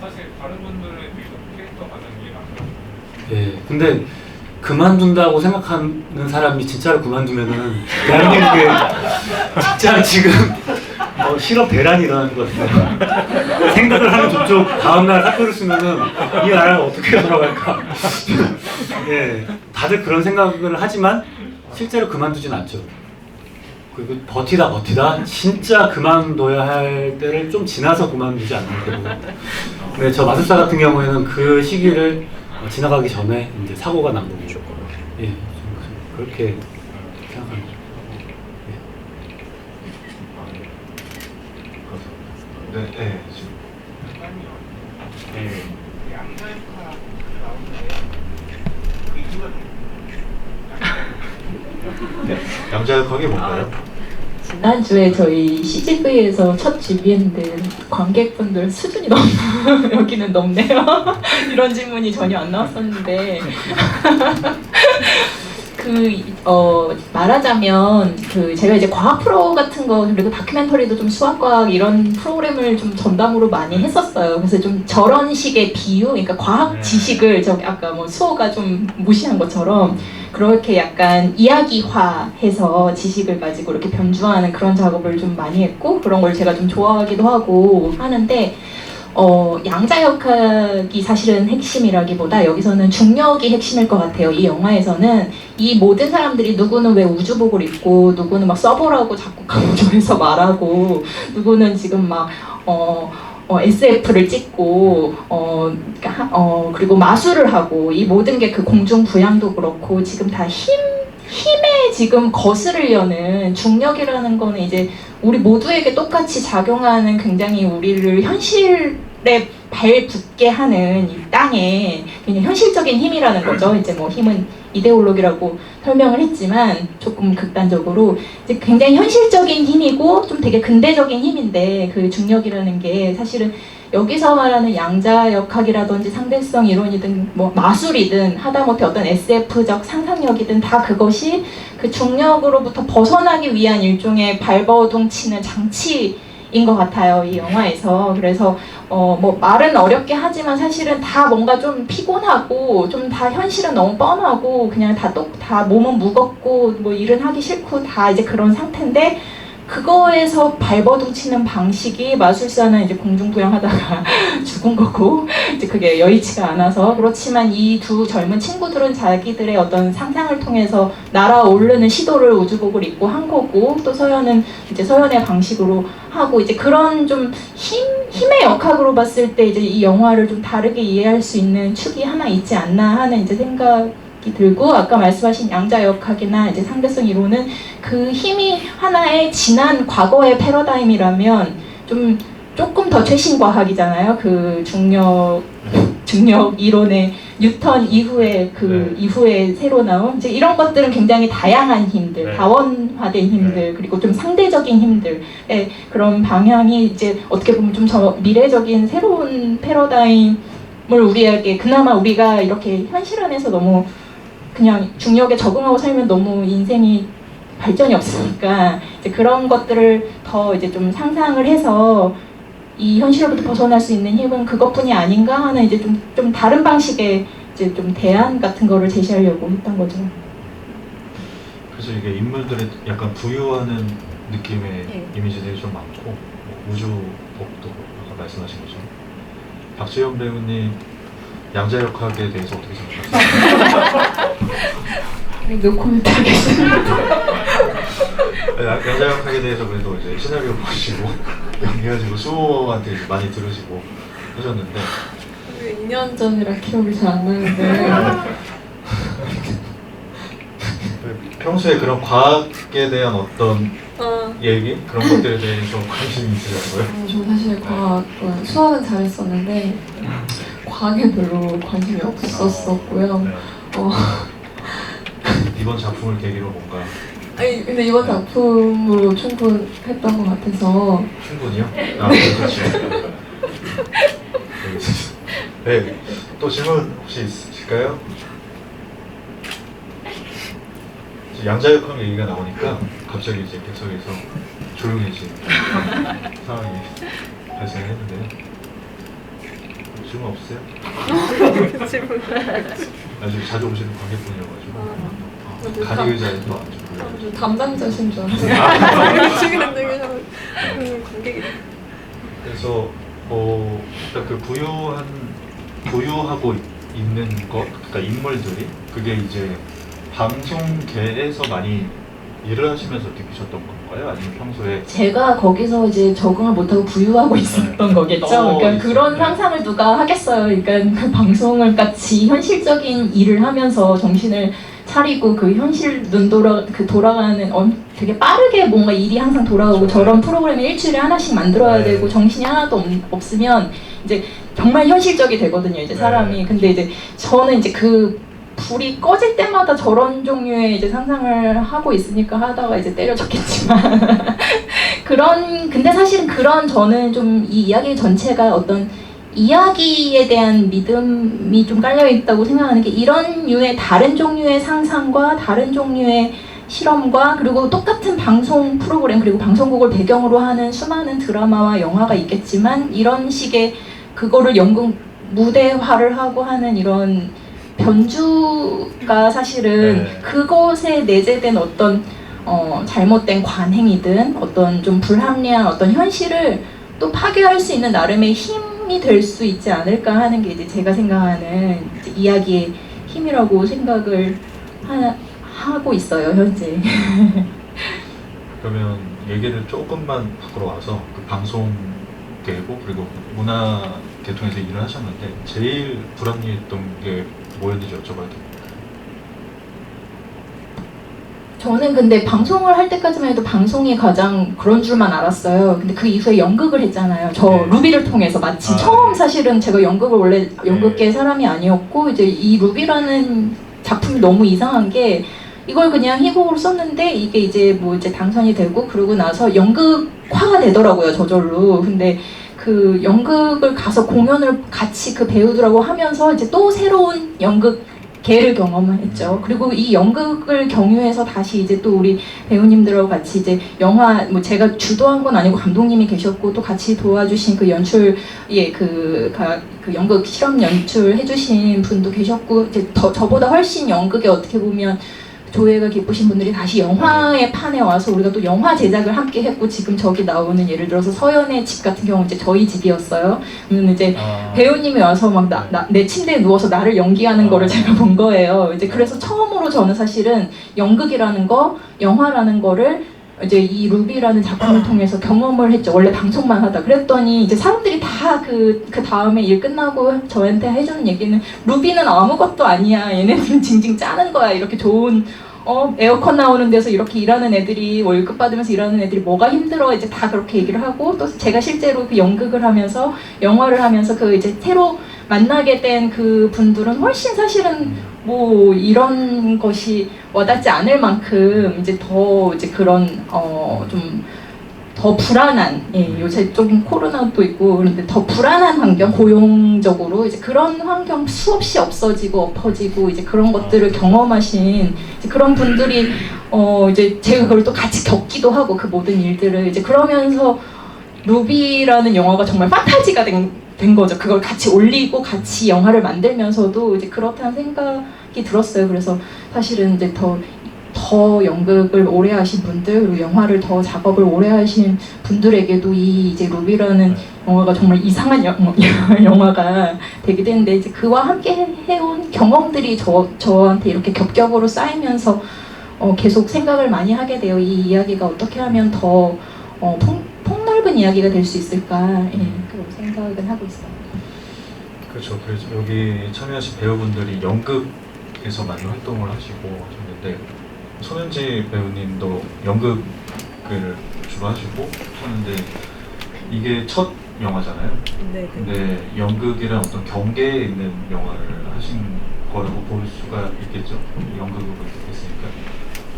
사실 다른 분들에 비해서 캐릭터 가장 이해가 안 가요. 예. 근데 그만둔다고 생각하는 사람이 진짜로 그만두면은 대한민국에 진짜 지금 실업 대란이 일어나는 것 같아요. 생각을 하는 저쪽 다음날 사표를 쓰면은 이 나라가 어떻게 돌아갈까. 예, 다들 그런 생각을 하지만 실제로 그만두진 않죠. 그리고 버티다 진짜 그만둬야 할 때를 좀 지나서 그만두지 않는 거고. 네, 저 마술사 같은 경우에는 그 시기를 지나가기 전에 이제 사고가 난 거고. 예, 좀 그렇게 생각합니다. 네, 지금. 양자 역학이 뭔가요? 지난주에 저희 CGV에서 첫 뮤비했는데 관객분들 수준이 너무 여기는 높네요. 이런 질문이 전혀 안 나왔었는데 말하자면 제가 이제 과학 프로 같은 거 그리고 다큐멘터리도 좀 수학과학 이런 프로그램을 좀 전담으로 많이 했었어요. 그래서 좀 저런 식의 비유, 그러니까 과학 지식을 아까 뭐 수호가 좀 무시한 것처럼 그렇게 약간 이야기화해서 지식을 가지고 이렇게 변주하는 그런 작업을 좀 많이 했고 그런 걸 제가 좀 좋아하기도 하고 하는데 양자역학이 사실은 핵심이라기보다 여기서는 중력이 핵심일 것 같아요. 이 영화에서는 이 모든 사람들이 누구는 왜 우주복을 입고 누구는 막 서버라고 자꾸 강조해서 말하고 누구는 지금 막 SF를 찍고 그리고 마술을 하고 이 모든 게 그 공중 부양도 그렇고 지금 다 힘에 지금 거스르려는 중력이라는 거는 이제 우리 모두에게 똑같이 작용하는 굉장히 우리를 현실에 발붙게 하는 이 땅에 그냥 현실적인 힘이라는 거죠. 이제 뭐 힘은 이데올로기라고 설명을 했지만 조금 극단적으로 이제 굉장히 현실적인 힘이고 좀 되게 근대적인 힘인데 그 중력이라는 게 사실은 여기서 말하는 양자역학이라든지 상대성 이론이든 뭐 마술이든 하다못해 어떤 SF적 상상력이든 다 그것이 그 중력으로부터 벗어나기 위한 일종의 발버둥치는 장치인 것 같아요, 이 영화에서. 그래서 뭐 말은 어렵게 하지만 사실은 다 뭔가 좀 피곤하고 좀 다 현실은 너무 뻔하고 그냥 다 몸은 무겁고 뭐 일은 하기 싫고 다 이제 그런 상태인데 그거에서 발버둥치는 방식이 마술사는 이제 공중부양하다가 죽은 거고 이제 그게 여의치가 않아서 그렇지만 이 두 젊은 친구들은 자기들의 어떤 상상을 통해서 날아오르는 시도를 우주복을 입고 한 거고 또 서연은 이제 서연의 방식으로 하고 이제 그런 좀 힘 힘의 역학으로 봤을 때 이제 이 영화를 좀 다르게 이해할 수 있는 축이 하나 있지 않나 하는 이제 생각이 들고, 아까 말씀하신 양자 역학이나 이제 상대성 이론은 그 힘이 하나의 지난 과거의 패러다임이라면 조금 더 최신 과학이잖아요. 그 중력 이론의 뉴턴 이후에 이후에 새로 나온 이제 이런 것들은 굉장히 다양한 힘들, 다원화된 힘들, 그리고 좀 상대적인 힘들의 그런 방향이 이제 어떻게 보면 좀 더 미래적인 새로운 패러다임을 우리에게, 그나마 우리가 이렇게 현실 안에서 너무 그냥 중력에 적응하고 살면 너무 인생이 발전이 없으니까 이제 그런 것들을 더 이제 좀 상상을 해서 이 현실로부터 벗어날 수 있는 힘은 그것뿐이 아닌가 하는 이제 좀 다른 방식의 이제 좀 대안 같은 거를 제시하려고 했던 거죠. 그래서 이게 인물들의 약간 부유하는 느낌의 이미지들이 좀 많고, 뭐 우주복도 아까 말씀하신 거죠. 박재현 배우님 양자역학에 대해서 어떻게 생각하세요? 노 코멘트 하겠습니다. 양자역학에 대해서 그래도 이제 시나리오 보시고 연기하시고 수호한테 많이 들으시고 하셨는데 2년 전이라 기억이 잘 안 나는데 평소에 그런 과학에 대한 어떤 얘기? 그런 것들에 대해서 관심이 있으셨어요? 저 사실 과학은 수학은 잘했었는데 과학에 별로 관심이 없었었고요. 이번 작품을 계기로 뭔가 아니 근데 이번 작품으로 충분했던 것 같아서. 충분히요? 아, 그렇죠. 네, 또 질문 혹시 있으실까요? 양자역학 얘기가 나오니까 갑자기 이제 객석에서 조용해진 상황이 발생했는데요. 질문 없으세요? 질문. 아주 자주 오시는 관객분이어가지고 간이 의자에 또 앉고 담당자신 줄 알았어요. 지금 되게 관객이. 그래서 그 부유하고 있는 것, 그러니까 인물들이 그게 이제 방송계에서 많이 일을 하시면서 느끼셨던 건가요? 아니면 평소에 제가 거기서 이제 적응을 못하고 부유하고 있었던 거겠죠. 그러니까 그런 상상을 누가 하겠어요. 그러니까 그 방송을 같이 현실적인 일을 하면서 정신을 차리고 그 현실 돌아가는 되게 빠르게 뭔가 일이 항상 돌아오고 저런 프로그램을 일주일에 하나씩 만들어야 되고 정신이 하나도 없으면 이제 정말 현실적이 되거든요. 이제 사람이. 근데 이제 저는 이제 그 불이 꺼질 때마다 저런 종류의 이제 상상을 하고 있으니까 하다가 이제 때려졌겠지만 근데 사실은 저는 좀 이 이야기 전체가 어떤 이야기에 대한 믿음이 좀 깔려있다고 생각하는 게, 이런 류의 다른 종류의 상상과 다른 종류의 실험과 그리고 똑같은 방송 프로그램 그리고 방송국을 배경으로 하는 수많은 드라마와 영화가 있겠지만, 이런 식의 그거를 연극 무대화를 하고 하는 이런 변주가 사실은 그것에 내재된 어떤 잘못된 관행이든 어떤 좀 불합리한 어떤 현실을 또 파괴할 수 있는 나름의 힘이 될 수 있지 않을까 하는 게 이제 제가 생각하는 이제 이야기의 힘이라고 생각을 하고 있어요, 현재. 그러면 얘기를 조금만 밖으로 와서 그 방송계고 그리고 문화 계통에서 일을 하셨는데 제일 불합리했던 게 뭐였는지 여쭤봐도 될까요? 저는 근데 방송을 할 때까지만 해도 방송이 가장 그런 줄만 알았어요. 근데 그 이후에 연극을 했잖아요. 저 루비를 통해서 마침 처음 사실은 제가 연극을 원래 연극계 사람이 아니었고 이제 이 루비라는 작품이 너무 이상한 게 이걸 그냥 희곡으로 썼는데 이게 이제 뭐 이제 당선이 되고 그러고 나서 연극화가 되더라고요, 저절로. 근데 그 연극을 가서 공연을 같이 그 배우들하고 하면서 이제 또 새로운 연극계를 경험했죠. 그리고 이 연극을 경유해서 다시 이제 또 우리 배우님들하고 같이 이제 영화, 뭐 제가 주도한 건 아니고 감독님이 계셨고 또 같이 도와주신 그 연출, 그 연극 실험 연출 해주신 분도 계셨고, 이제 저보다 훨씬 연극에 어떻게 보면 조예가 깊으신 분들이 다시 영화의 판에 와서 우리가 또 영화 제작을 함께 했고, 지금 저기 나오는 예를 들어서 서연의 집 같은 경우 이제 저희 집이었어요. 이제 배우님이 와서 막 내 침대에 누워서 나를 연기하는 거를 제가 본 거예요. 이제 그래서 처음으로 저는 사실은 연극이라는 거, 영화라는 거를 이제 이 루비라는 작품을 통해서 경험을 했죠. 원래 방송만 하다. 그랬더니 이제 사람들이 다 그 다음에 일 끝나고 저한테 해주는 얘기는 루비는 아무것도 아니야. 얘네들은 징징 짜는 거야. 이렇게 좋은 에어컨 나오는 데서 이렇게 일하는 애들이 월급 받으면서 일하는 애들이 뭐가 힘들어 이제 다 그렇게 얘기를 하고 또 제가 실제로 그 연극을 하면서 영화를 하면서 그 이제 새로 만나게 된 그 분들은 훨씬 사실은 뭐 이런 것이 와닿지 않을 만큼 이제 더 이제 그런 좀 더 불안한 요새 좀 코로나도 있고 그런데 더 불안한 환경 고용적으로 이제 그런 환경 수없이 없어지고 엎어지고 이제 그런 것들을 경험하신 이제 그런 분들이 이제 제가 그걸 또 같이 겪기도 하고 그 모든 일들을 이제 그러면서 루비라는 영화가 정말 판타지가 된 거죠. 그걸 같이 올리고 같이 영화를 만들면서도 이제 그렇다는 생각이 들었어요. 그래서 사실은 이제 더 연극을 오래 하신 분들 그리고 영화를 더 작업을 오래 하신 분들에게도 이 이제 루비라는 영화가 정말 이상한 영화가 되게 되는데 이제 그와 함께 해온 경험들이 저한테 이렇게 겹겹으로 쌓이면서 계속 생각을 많이 하게 돼요. 이 이야기가 어떻게 하면 더 폭넓은 이야기가 될 수 있을까 그런 생각은 하고 있어요. 그렇죠. 그래서 여기 참여하신 배우분들이 연극에서 많이 활동을 하시고 하셨는데 손은지 배우님도 연극을 주로 하시고 하는데 이게 첫 영화잖아요. 네. 근데 연극이랑 어떤 경계에 있는 영화를 하신 거라고 볼 수가 있겠죠. 연극으로 했으니까.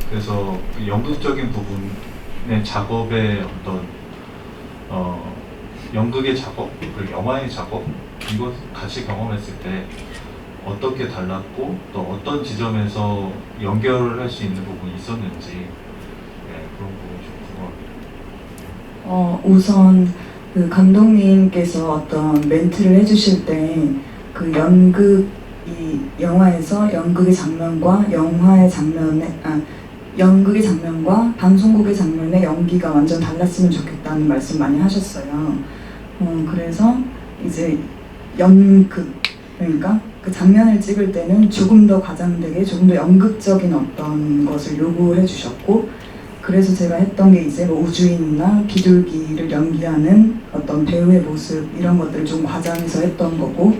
그래서 그 연극적인 부분의 작업의 어떤 연극의 작업 그리고 영화의 작업 이것 같이 경험했을 때 어떻게 달랐고 또 어떤 지점에서 연결을 할 수 있는 부분이 있었는지 그런 부분이 좀 궁금합니다. 우선 그 감독님께서 어떤 멘트를 해주실 때 그 이 영화에서 연극의 장면과 연극의 장면과 방송국의 장면의 연기가 완전 달랐으면 좋겠다는 말씀 많이 하셨어요. 그래서 이제 그러니까 그 장면을 찍을 때는 조금 더 과장되게 조금 더 연극적인 어떤 것을 요구해 주셨고 그래서 제가 했던 게 이제 뭐 우주인이나 비둘기를 연기하는 어떤 배우의 모습 이런 것들을 좀 과장해서 했던 거고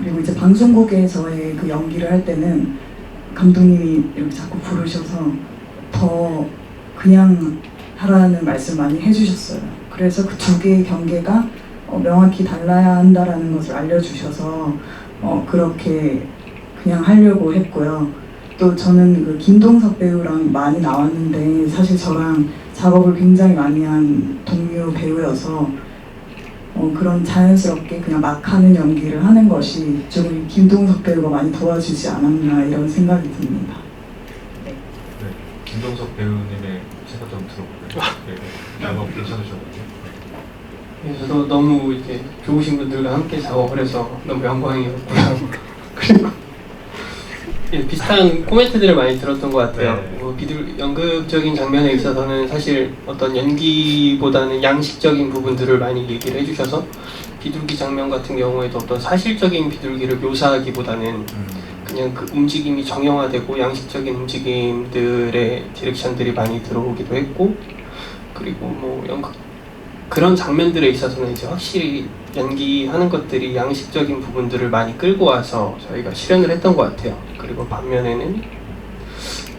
그리고 이제 방송국에서의 그 연기를 할 때는 감독님이 이렇게 자꾸 부르셔서 더 그냥 하라는 말씀 많이 해주셨어요. 그래서 그 두 개의 경계가 명확히 달라야 한다라는 것을 알려주셔서 그렇게 그냥 하려고 했고요. 또 저는 그 김동석 배우랑 많이 나왔는데 사실 저랑 작업을 굉장히 많이 한 동료 배우여서 그런 자연스럽게 그냥 막 하는 연기를 하는 것이 조금 김동석 배우가 많이 도와주지 않았나 이런 생각이 듭니다. 네, 김동석 배우님의 생각 좀 들어볼게요. 영화 괜찮으셨나요? 저도 너무 이제 좋으신 분들과 함께 작업을 해서 너무 영광이었고요. 그리고 비슷한 코멘트들을 많이 들었던 것 같아요. 네. 뭐 연극적인 장면에 있어서는 사실 어떤 연기보다는 양식적인 부분들을 많이 얘기를 해주셔서 비둘기 장면 같은 경우에도 어떤 사실적인 비둘기를 묘사하기보다는 그냥 그 움직임이 정형화되고 양식적인 움직임들의 디렉션들이 많이 들어오기도 했고 그리고 뭐 그런 장면들에 있어서는 이제 확실히 연기하는 것들이 양식적인 부분들을 많이 끌고 와서 저희가 실현을 했던 것 같아요. 그리고 반면에는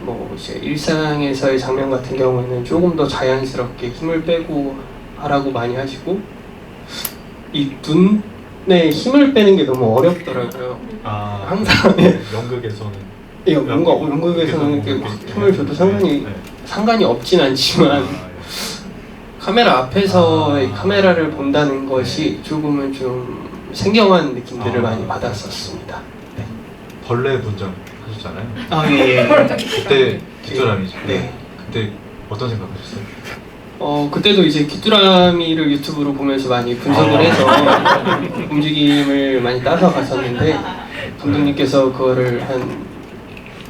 뭐 이제 일상에서의 장면 같은 경우에는 조금 더 자연스럽게 힘을 빼고 하라고 많이 하시고 이 눈에 힘을 빼는 게 너무 어렵더라고요. 항상 연극에서는 뭔가 연극에서는 힘을 줘도 상관이 없진 않지만 카메라 앞에서의 카메라를 본다는 것이 조금은 좀 생경한 느낌들을 많이 받았었습니다. 네. 벌레 분장 하셨잖아요. 예. 그때 뒷사람이죠. 네. 그때 어떤 생각하셨어요? 그때도 이제 귀뚜라미를 유튜브로 보면서 많이 분석을 해서 움직임을 많이 따라갔었는데 감독님께서 그거를 한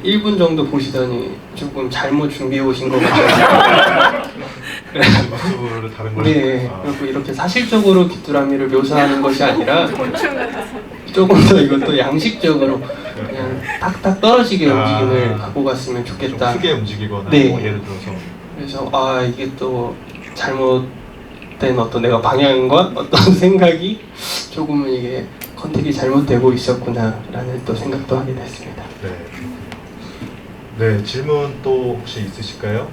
1분 정도 보시더니 조금 잘못 준비해 오신 것 같아요. 유튜브를 다른 걸 네, 그리고 이렇게 사실적으로 귀뚜라미를 묘사하는 것이 아니라 조금 더 이것도 양식적으로 그냥 탁탁 떨어지게 움직임을 갖고 갔으면 좋겠다. 좀 크게 움직이거나 네. 뭐 예를 들어서 그래서 아 이게 또 잘못된 어떤 내가 방향과 어떤 생각이 조금은 이게 컨택이 잘못되고 있었구나라는 또 생각도 하게 됐습니다. 네. 네, 질문 또 혹시 있으실까요?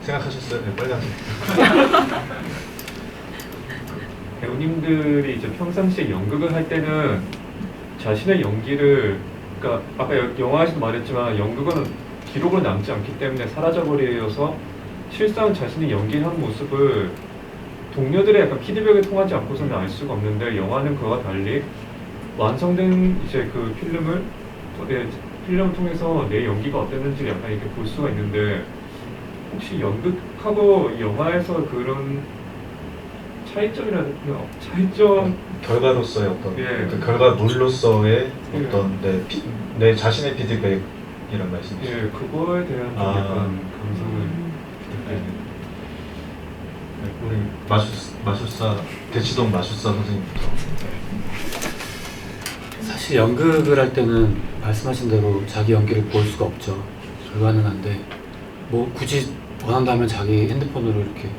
생각하셨어요? 네, 빨리 하세요. 배우님들이 이제 평상시에 연극을 할 때는 자신의 연기를, 그러니까 아까 영화에서도 말했지만 연극은 기록으로 남지 않기 때문에 사라져버려서 실상 자신이 연기한 모습을 동료들의 약간 피드백을 통하지 않고서는 알 수가 없는데, 영화는 그와 달리 완성된 이제 그 필름을 통해서 내 연기가 어땠는지 약간 이렇게 볼 수가 있는데, 혹시 연극하고 영화에서 그런 차이점 결과로서의 어떤 예. 그 결과물로서의 예. 어떤 내 자신의 피드백이란 말씀이시죠? 예, 그거에 대한 좀 아. 약간 감상을 네. 네, 우리 마술사 대치동 마술사 선생님부터. 사실 연극을 할 때는 말씀하신 대로 자기 연기를 볼 수가 없죠. 불가능한데 뭐 굳이 원한다면 자기 핸드폰으로 이렇게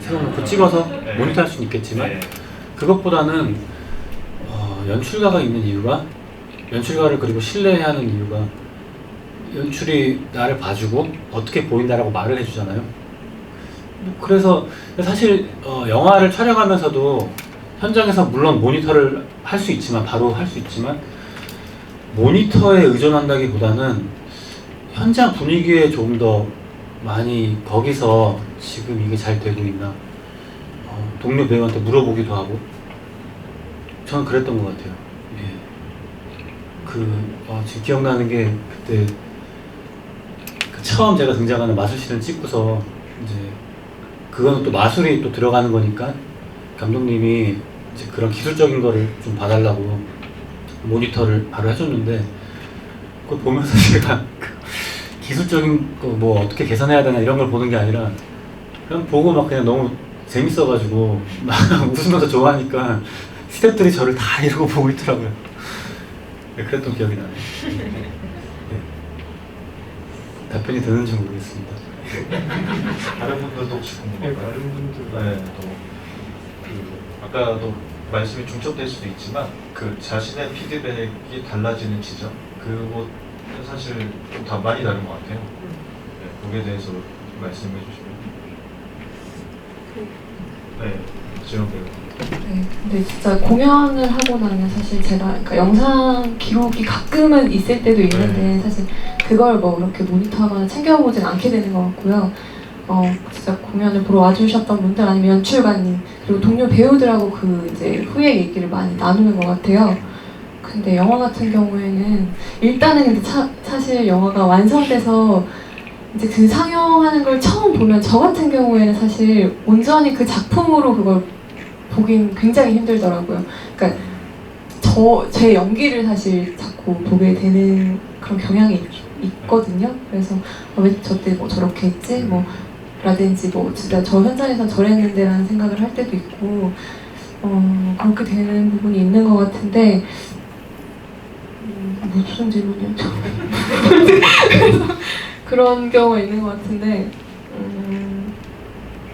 세워놓고 찍어서 네. 모니터 할 수는 있겠지만 네. 그것보다는 연출가가 있는 이유가, 연출가를 그리고 신뢰하는 이유가 연출이 나를 봐주고 어떻게 보인다라고 말을 해주잖아요. 그래서 사실 영화를 촬영하면서도 현장에서 물론 모니터를 할 수 있지만, 바로 할 수 있지만, 모니터에 의존한다기보다는 현장 분위기에 조금 더 많이, 거기서 지금 이게 잘 되고 있나 동료 배우한테 물어보기도 하고, 저는 그랬던 것 같아요. 예. 지금 기억나는 게 그때 처음 제가 등장하는 마술씬을 찍고서 이제 그거는 또 마술이 또 들어가는 거니까 감독님이 이제 그런 기술적인 거를 좀 봐달라고 모니터를 바로 해줬는데, 그걸 보면서 제가 기술적인 거 뭐 어떻게 계산해야 되나 이런 걸 보는 게 아니라 그냥 보고 막 그냥 너무 재밌어가지고 막 웃으면서 좋아하니까 스태프들이 저를 다 이러고 보고 있더라고요. 네, 그랬던 기억이 나네요. 네. 답변이 되는지 모르겠습니다. 다른 분들도 혹시 네, 궁금한가요? 다른 분들 네, 아까도 말씀이 중첩될 수도 있지만 그 자신의 피드백이 달라지는 지점, 그것은 사실 좀 다 많이 다른 것 같아요. 네, 거기에 대해서 말씀해 주시면. 네, 지원 배우. 네, 근데 진짜 공연을 하고 나면 사실 제가 그러니까 영상 기록이 가끔은 있을 때도 있는데 사실 그걸 뭐 그렇게 모니터하거나 챙겨보진 않게 되는 것 같고요. 진짜 공연을 보러 와주셨던 분들 아니면 연출가님 그리고 동료 배우들하고 그 이제 후에 얘기를 많이 나누는 것 같아요. 근데 영화 같은 경우에는 일단은 근데 사실 영화가 완성돼서 이제 그 상영하는 걸 처음 보면 저 같은 경우에는 사실 온전히 그 작품으로 그걸 보긴 굉장히 힘들더라고요. 그러니까 제 연기를 사실 자꾸 보게 되는 그런 경향이 있거든요. 그래서 왜 저때 뭐 저렇게 했지? 뭐 라든지 뭐 진짜 저 현장에서 저랬는데 라는 생각을 할 때도 있고 그렇게 되는 부분이 있는 것 같은데 무슨 질문이었죠? 그런 경우가 있는 것 같은데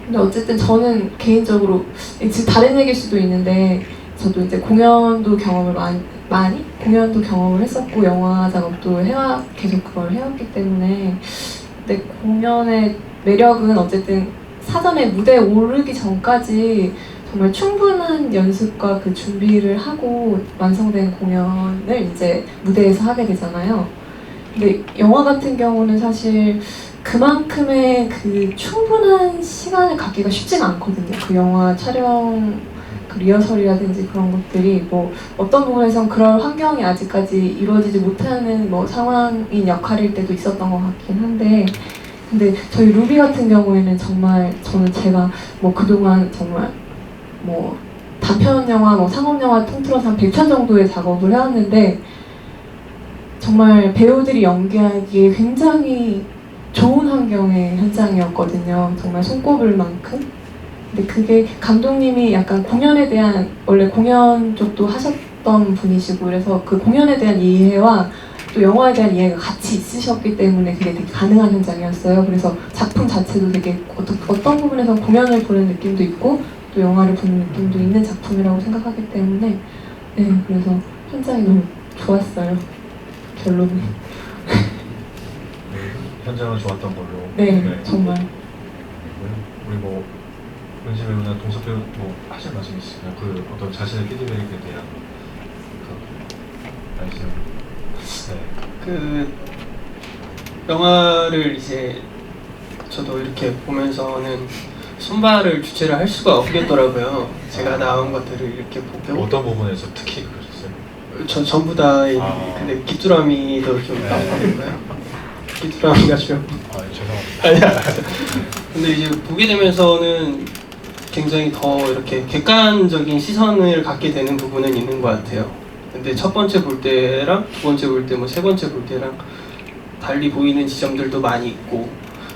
근데 어쨌든 저는 개인적으로 지금 다른 얘기일 수도 있는데 저도 이제 공연도 경험을 많이 공연도 경험을 했었고 영화 작업도 계속 그걸 해왔기 때문에 근데 공연의 매력은 어쨌든 사전에 무대에 오르기 전까지 정말 충분한 연습과 그 준비를 하고 완성된 공연을 이제 무대에서 하게 되잖아요. 근데 영화 같은 경우는 사실 그만큼의 그 충분한 시간을 갖기가 쉽지가 않거든요. 그 영화 촬영 그 리허설이라든지 그런 것들이 뭐 어떤 부분에선 그럴 환경이 아직까지 이루어지지 못하는 뭐 상황인 역할일 때도 있었던 것 같긴 한데 근데 저희 루비 같은 경우에는 정말 제가 뭐 그동안 정말 뭐 단편 영화, 뭐 상업 영화 통틀어서 한 100편 정도의 작업을 해왔는데 정말 배우들이 연기하기에 굉장히 좋은 환경의 현장이었거든요. 정말 손꼽을 만큼. 근데 그게 감독님이 약간 공연에 대한 원래 공연 쪽도 하셨던 분이시고 그래서 그 공연에 대한 이해와 또 영화에 대한 이해가 같이 있으셨기 때문에 그게 되게 가능한 현장이었어요. 그래서 작품 자체도 되게 어떤 부분에서 공연을 보는 느낌도 있고 또 영화를 보는 느낌도 있는 작품이라고 생각하기 때문에 네, 그래서 현장이 너무 좋았어요. 결론은. 현장은 좋았던 걸로. 네, 정말. 우리 뭐 은지 배우나 동석 배우 뭐 하실 말씀 있으세요? 그 어떤 자신의 피드백에 대한 그 말씀. 네. 그 영화를 이제 저도 이렇게 보면서는 손발을 주체를 할 수가 없겠더라고요. 제가 나온 것들을 이렇게 보고 어떤 부분에서 특히 그러셨어요? 저 전부 다 근데 귀뚜라미도 좀 나오는가요? 귀뚜라미가 좀 죄송합니다. 근데 이제 보게 되면서는 굉장히 더 이렇게 객관적인 시선을 갖게 되는 부분은 있는 것 같아요. 근데 첫 번째 볼 때랑 두 번째 볼 때, 뭐 세 번째 볼 때랑 달리 보이는 지점들도 많이 있고,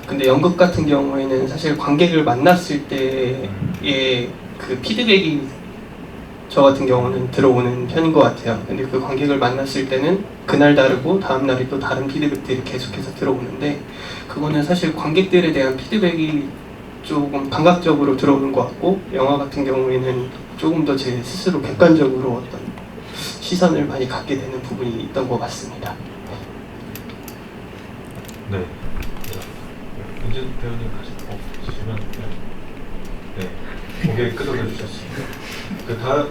근데 연극 같은 경우에는 사실 관객을 만났을 때의 그 피드백이 저 같은 경우는 들어오는 편인 것 같아요. 근데 그 관객을 만났을 때는 그날 다르고 다음 날이 또 다른 피드백들이 계속해서 들어오는데, 그거는 사실 관객들에 대한 피드백이 조금 감각적으로 들어오는 것 같고, 영화 같은 경우에는 조금 더 제 스스로 객관적으로 어떤 시선을 많이 갖게 되는 부분이 있던 것 같습니다. 네. 은지 배우님 주시면 네. 고개 끄덕여 주셨습니다.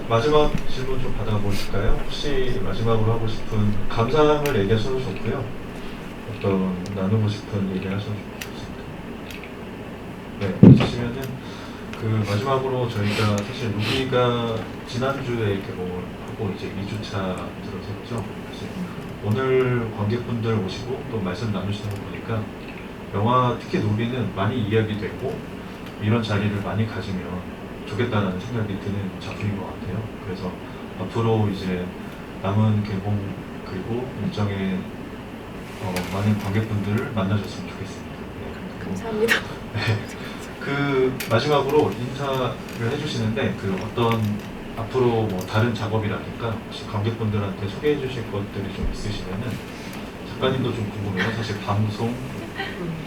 마지막 질문 좀 받아보실까요? 혹시 마지막으로 하고 싶은 감상을 얘기하셔도 좋고요. 어떤 나누고 싶은 얘기를 하셔도 좋습니다. 네, 있으시면은 그 마지막으로 저희가 사실 루비가 지난주에 개봉하고 이제 2주차 들어섰죠. 사실 오늘 관객분들 오시고 또 말씀 나누시는 거 보니까 영화 특히 루비는 많이 이야기되고 이런 자리를 많이 가지면 좋겠다는 생각이 드는 작품인 것 같아요. 그래서 앞으로 이제 남은 개봉 그리고 일정에 많은 관객분들을 만나줬으면 좋겠습니다. 네. 감사합니다. 네. 그 마지막으로 인사를 해주시는데 그 어떤 앞으로 뭐 다른 작업이라든가 혹시 관객분들한테 소개해 주실 것들이 좀 있으시면은 작가님도 좀 궁금해요. 사실 방송,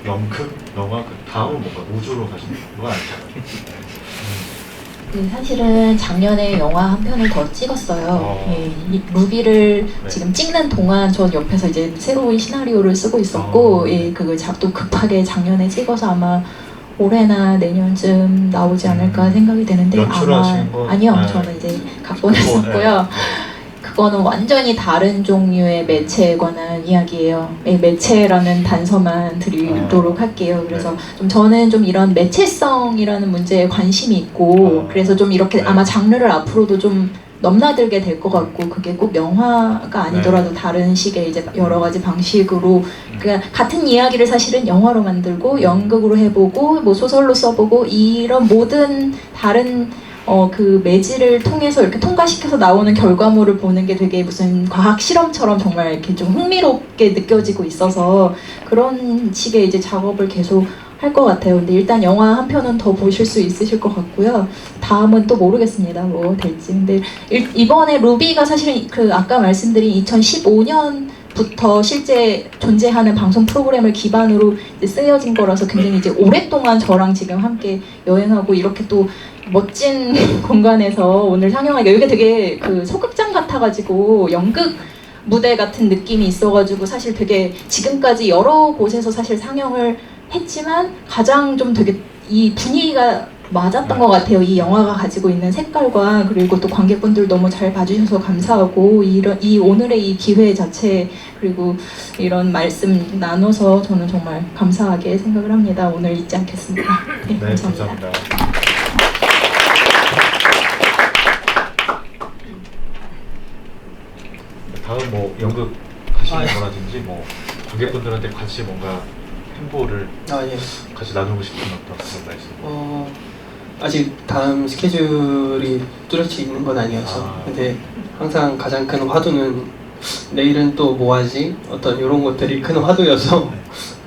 연극, 영화 그 다음은 뭔가 우주로 가시는 거 아니잖아요. 네, 사실은 작년에 영화 한 편을 더 찍었어요. 이 루비를 네. 지금 찍는 동안 전 옆에서 이제 새로운 시나리오를 쓰고 있었고, 그걸 또 급하게 작년에 찍어서 아마 올해나 내년쯤 나오지 않을까 생각이 되는데 연출하신 건? 아니요, 저는 이제 각본했었고요. 그거는 완전히 다른 종류의 매체에 관한 이야기예요. 매체라는 단서만 드리도록 할게요. 그래서 좀 저는 좀 이런 매체성이라는 문제에 관심이 있고, 그래서 좀 이렇게 아마 장르를 앞으로도 좀 넘나들게 될 것 같고, 그게 꼭 영화가 아니더라도 다른 식의 이제 여러 가지 방식으로, 그러니까 같은 이야기를 사실은 영화로 만들고 연극으로 해보고 뭐 소설로 써보고 이런 모든 다른 그 매질을 통해서 이렇게 통과시켜서 나오는 결과물을 보는 게 되게 무슨 과학 실험처럼 정말 이렇게 좀 흥미롭게 느껴지고 있어서 그런 식의 이제 작업을 계속 할 것 같아요. 근데 일단 영화 한 편은 더 보실 수 있으실 것 같고요. 다음은 또 모르겠습니다. 뭐 될지. 근데 이번에 루비가 사실은 그 아까 말씀드린 2015년부터 실제 존재하는 방송 프로그램을 기반으로 이제 쓰여진 거라서 굉장히 이제 오랫동안 저랑 지금 함께 여행하고 이렇게 또 멋진 공간에서 오늘 상영하니까 여기가 되게 그 소극장 같아가지고 연극 무대 같은 느낌이 있어가지고 사실 되게 지금까지 여러 곳에서 사실 상영을 했지만 가장 좀 되게 이 분위기가 맞았던 것 같아요. 이 영화가 가지고 있는 색깔과, 그리고 또 관객분들 너무 잘 봐주셔서 감사하고, 이 오늘의 이 기회 자체, 그리고 이런 말씀 나눠서 저는 정말 감사하게 생각을 합니다. 오늘 잊지 않겠습니다. 네, 감사합니다. 다음 뭐 연극 하시는 거라든지 뭐 관객분들한테 같이 뭔가 행보를 같이 나누고 싶은 어떤 그런 말씀. 아직 다음 스케줄이 뚜렷이 있는 건 아니어서 근데 항상 가장 큰 화두는 내일은 또 뭐하지? 어떤 이런 것들이 큰 화두여서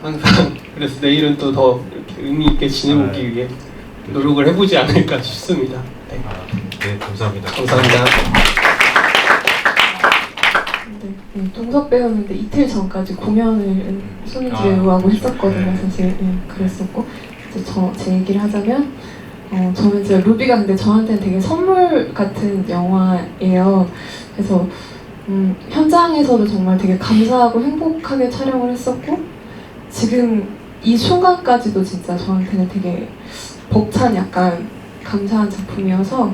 항상 그래서 내일은 또 더 의미 있게 지내보기 위해 노력을 해보지 않을까 싶습니다. 네, 감사합니다. 감사합니다. 네, 동석 배우는데 이틀 전까지 공연을 손희지 배우하고 했었거든요. 사실 그랬었고 이제 제 얘기를 하자면 저는 이제 루비가 근데 저한테는 되게 선물 같은 영화예요. 그래서 현장에서도 정말 되게 감사하고 행복하게 촬영을 했었고 지금 이 순간까지도 진짜 저한테는 되게 벅찬 약간 감사한 작품이어서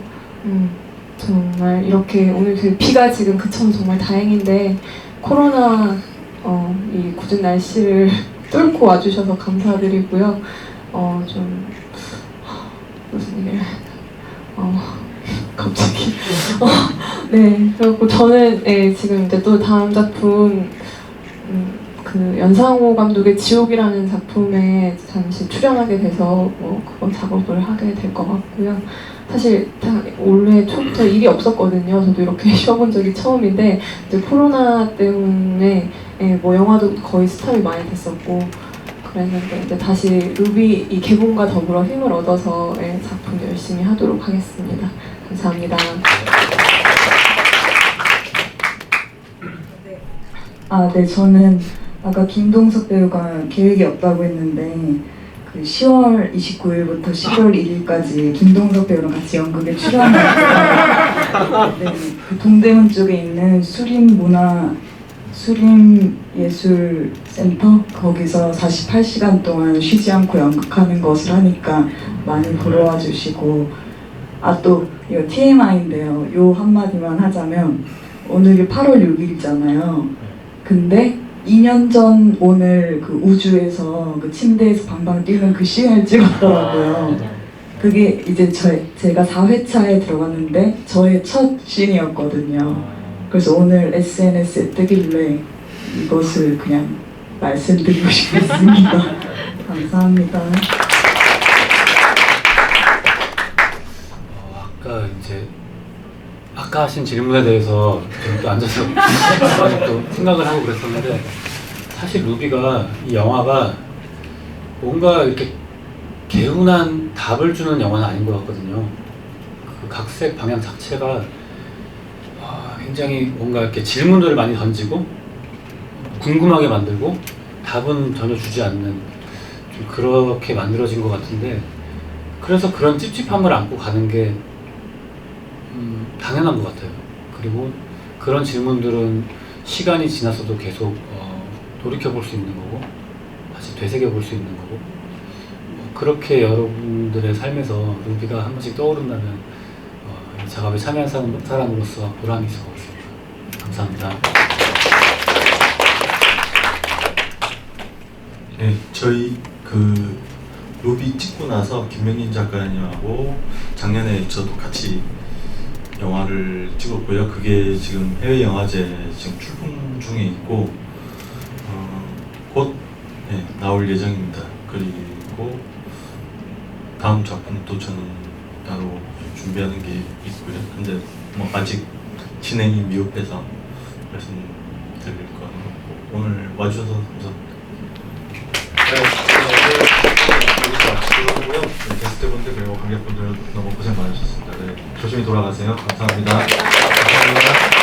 정말 이렇게 오늘 그 비가 지금 그쳐서 정말 다행인데 코로나 이 굳은 날씨를 뚫고 와주셔서 감사드리고요. 좀 무슨 얘기를 갑자기 네 그리고 저는 지금 이제 또 다음 작품 그 연상호 감독의 지옥이라는 작품에 잠시 출연하게 돼서 그거 작업을 하게 될 것 같고요. 사실 올해 초부터 일이 없었거든요. 저도 이렇게 쉬어본 적이 처음인데 이제 코로나 때문에 영화도 거의 스탑이 많이 됐었고 그랬는데 이제 다시 루비 이 개봉과 더불어 힘을 얻어서 작품 열심히 하도록 하겠습니다. 감사합니다. 네, 저는 아까 김동석 배우가 계획이 없다고 했는데 그 10월 29일부터 11월 1일까지 김동석 배우랑 같이 연극에 출연했어요. 네, 그 동대문 쪽에 있는 수림예술센터 거기서 48시간 동안 쉬지 않고 연극하는 것을 하니까 많이 부러워 주시고 또 이거 TMI인데요. 요 한마디만 하자면 오늘이 8월 6일이잖아요. 근데 2년 전 오늘 그 우주에서 그 침대에서 방방 뛰는 그 씬을 찍었더라고요. 그게 이제 제가 4회차에 들어갔는데 저의 첫 씬이었거든요. 그래서 오늘 SNS에 뜨길래 이것을 그냥 말씀드리고 싶었습니다. 감사합니다. 아까 하신 질문에 대해서 좀 또 앉아서 또 생각을 하고 그랬었는데 사실 루비가 이 영화가 뭔가 이렇게 개운한 답을 주는 영화는 아닌 것 같거든요. 그 각색 방향 자체가 굉장히 뭔가 이렇게 질문들을 많이 던지고 궁금하게 만들고 답은 전혀 주지 않는 좀 그렇게 만들어진 것 같은데 그래서 그런 찝찝함을 안고 가는 게 당연한 것 같아요. 그리고 그런 질문들은 시간이 지나서도 계속 돌이켜볼 수 있는 거고 다시 되새겨볼 수 있는 거고 그렇게 여러분들의 삶에서 루비가 한 번씩 떠오른다면 이 작업에 참여한 사람으로서 보람이 있을 것 같습니다. 감사합니다. 네, 저희 그 루비 찍고 나서 김명인 작가님하고 작년에 저도 같이 영화를 찍었고요. 그게 지금 해외 영화제 지금 출품 중에 있고 곧 나올 예정입니다. 그리고 다음 작품도 저는 따로 준비하는 게 있고요. 근데 아직 진행이 미흡해서 말씀드릴 건 없고 오늘 와주셔서 감사합니다. 마치고요. 게스트분들 그리고 관객분들 너무 고생 많으셨습니다. 조심히 돌아가세요. 감사합니다. 감사합니다.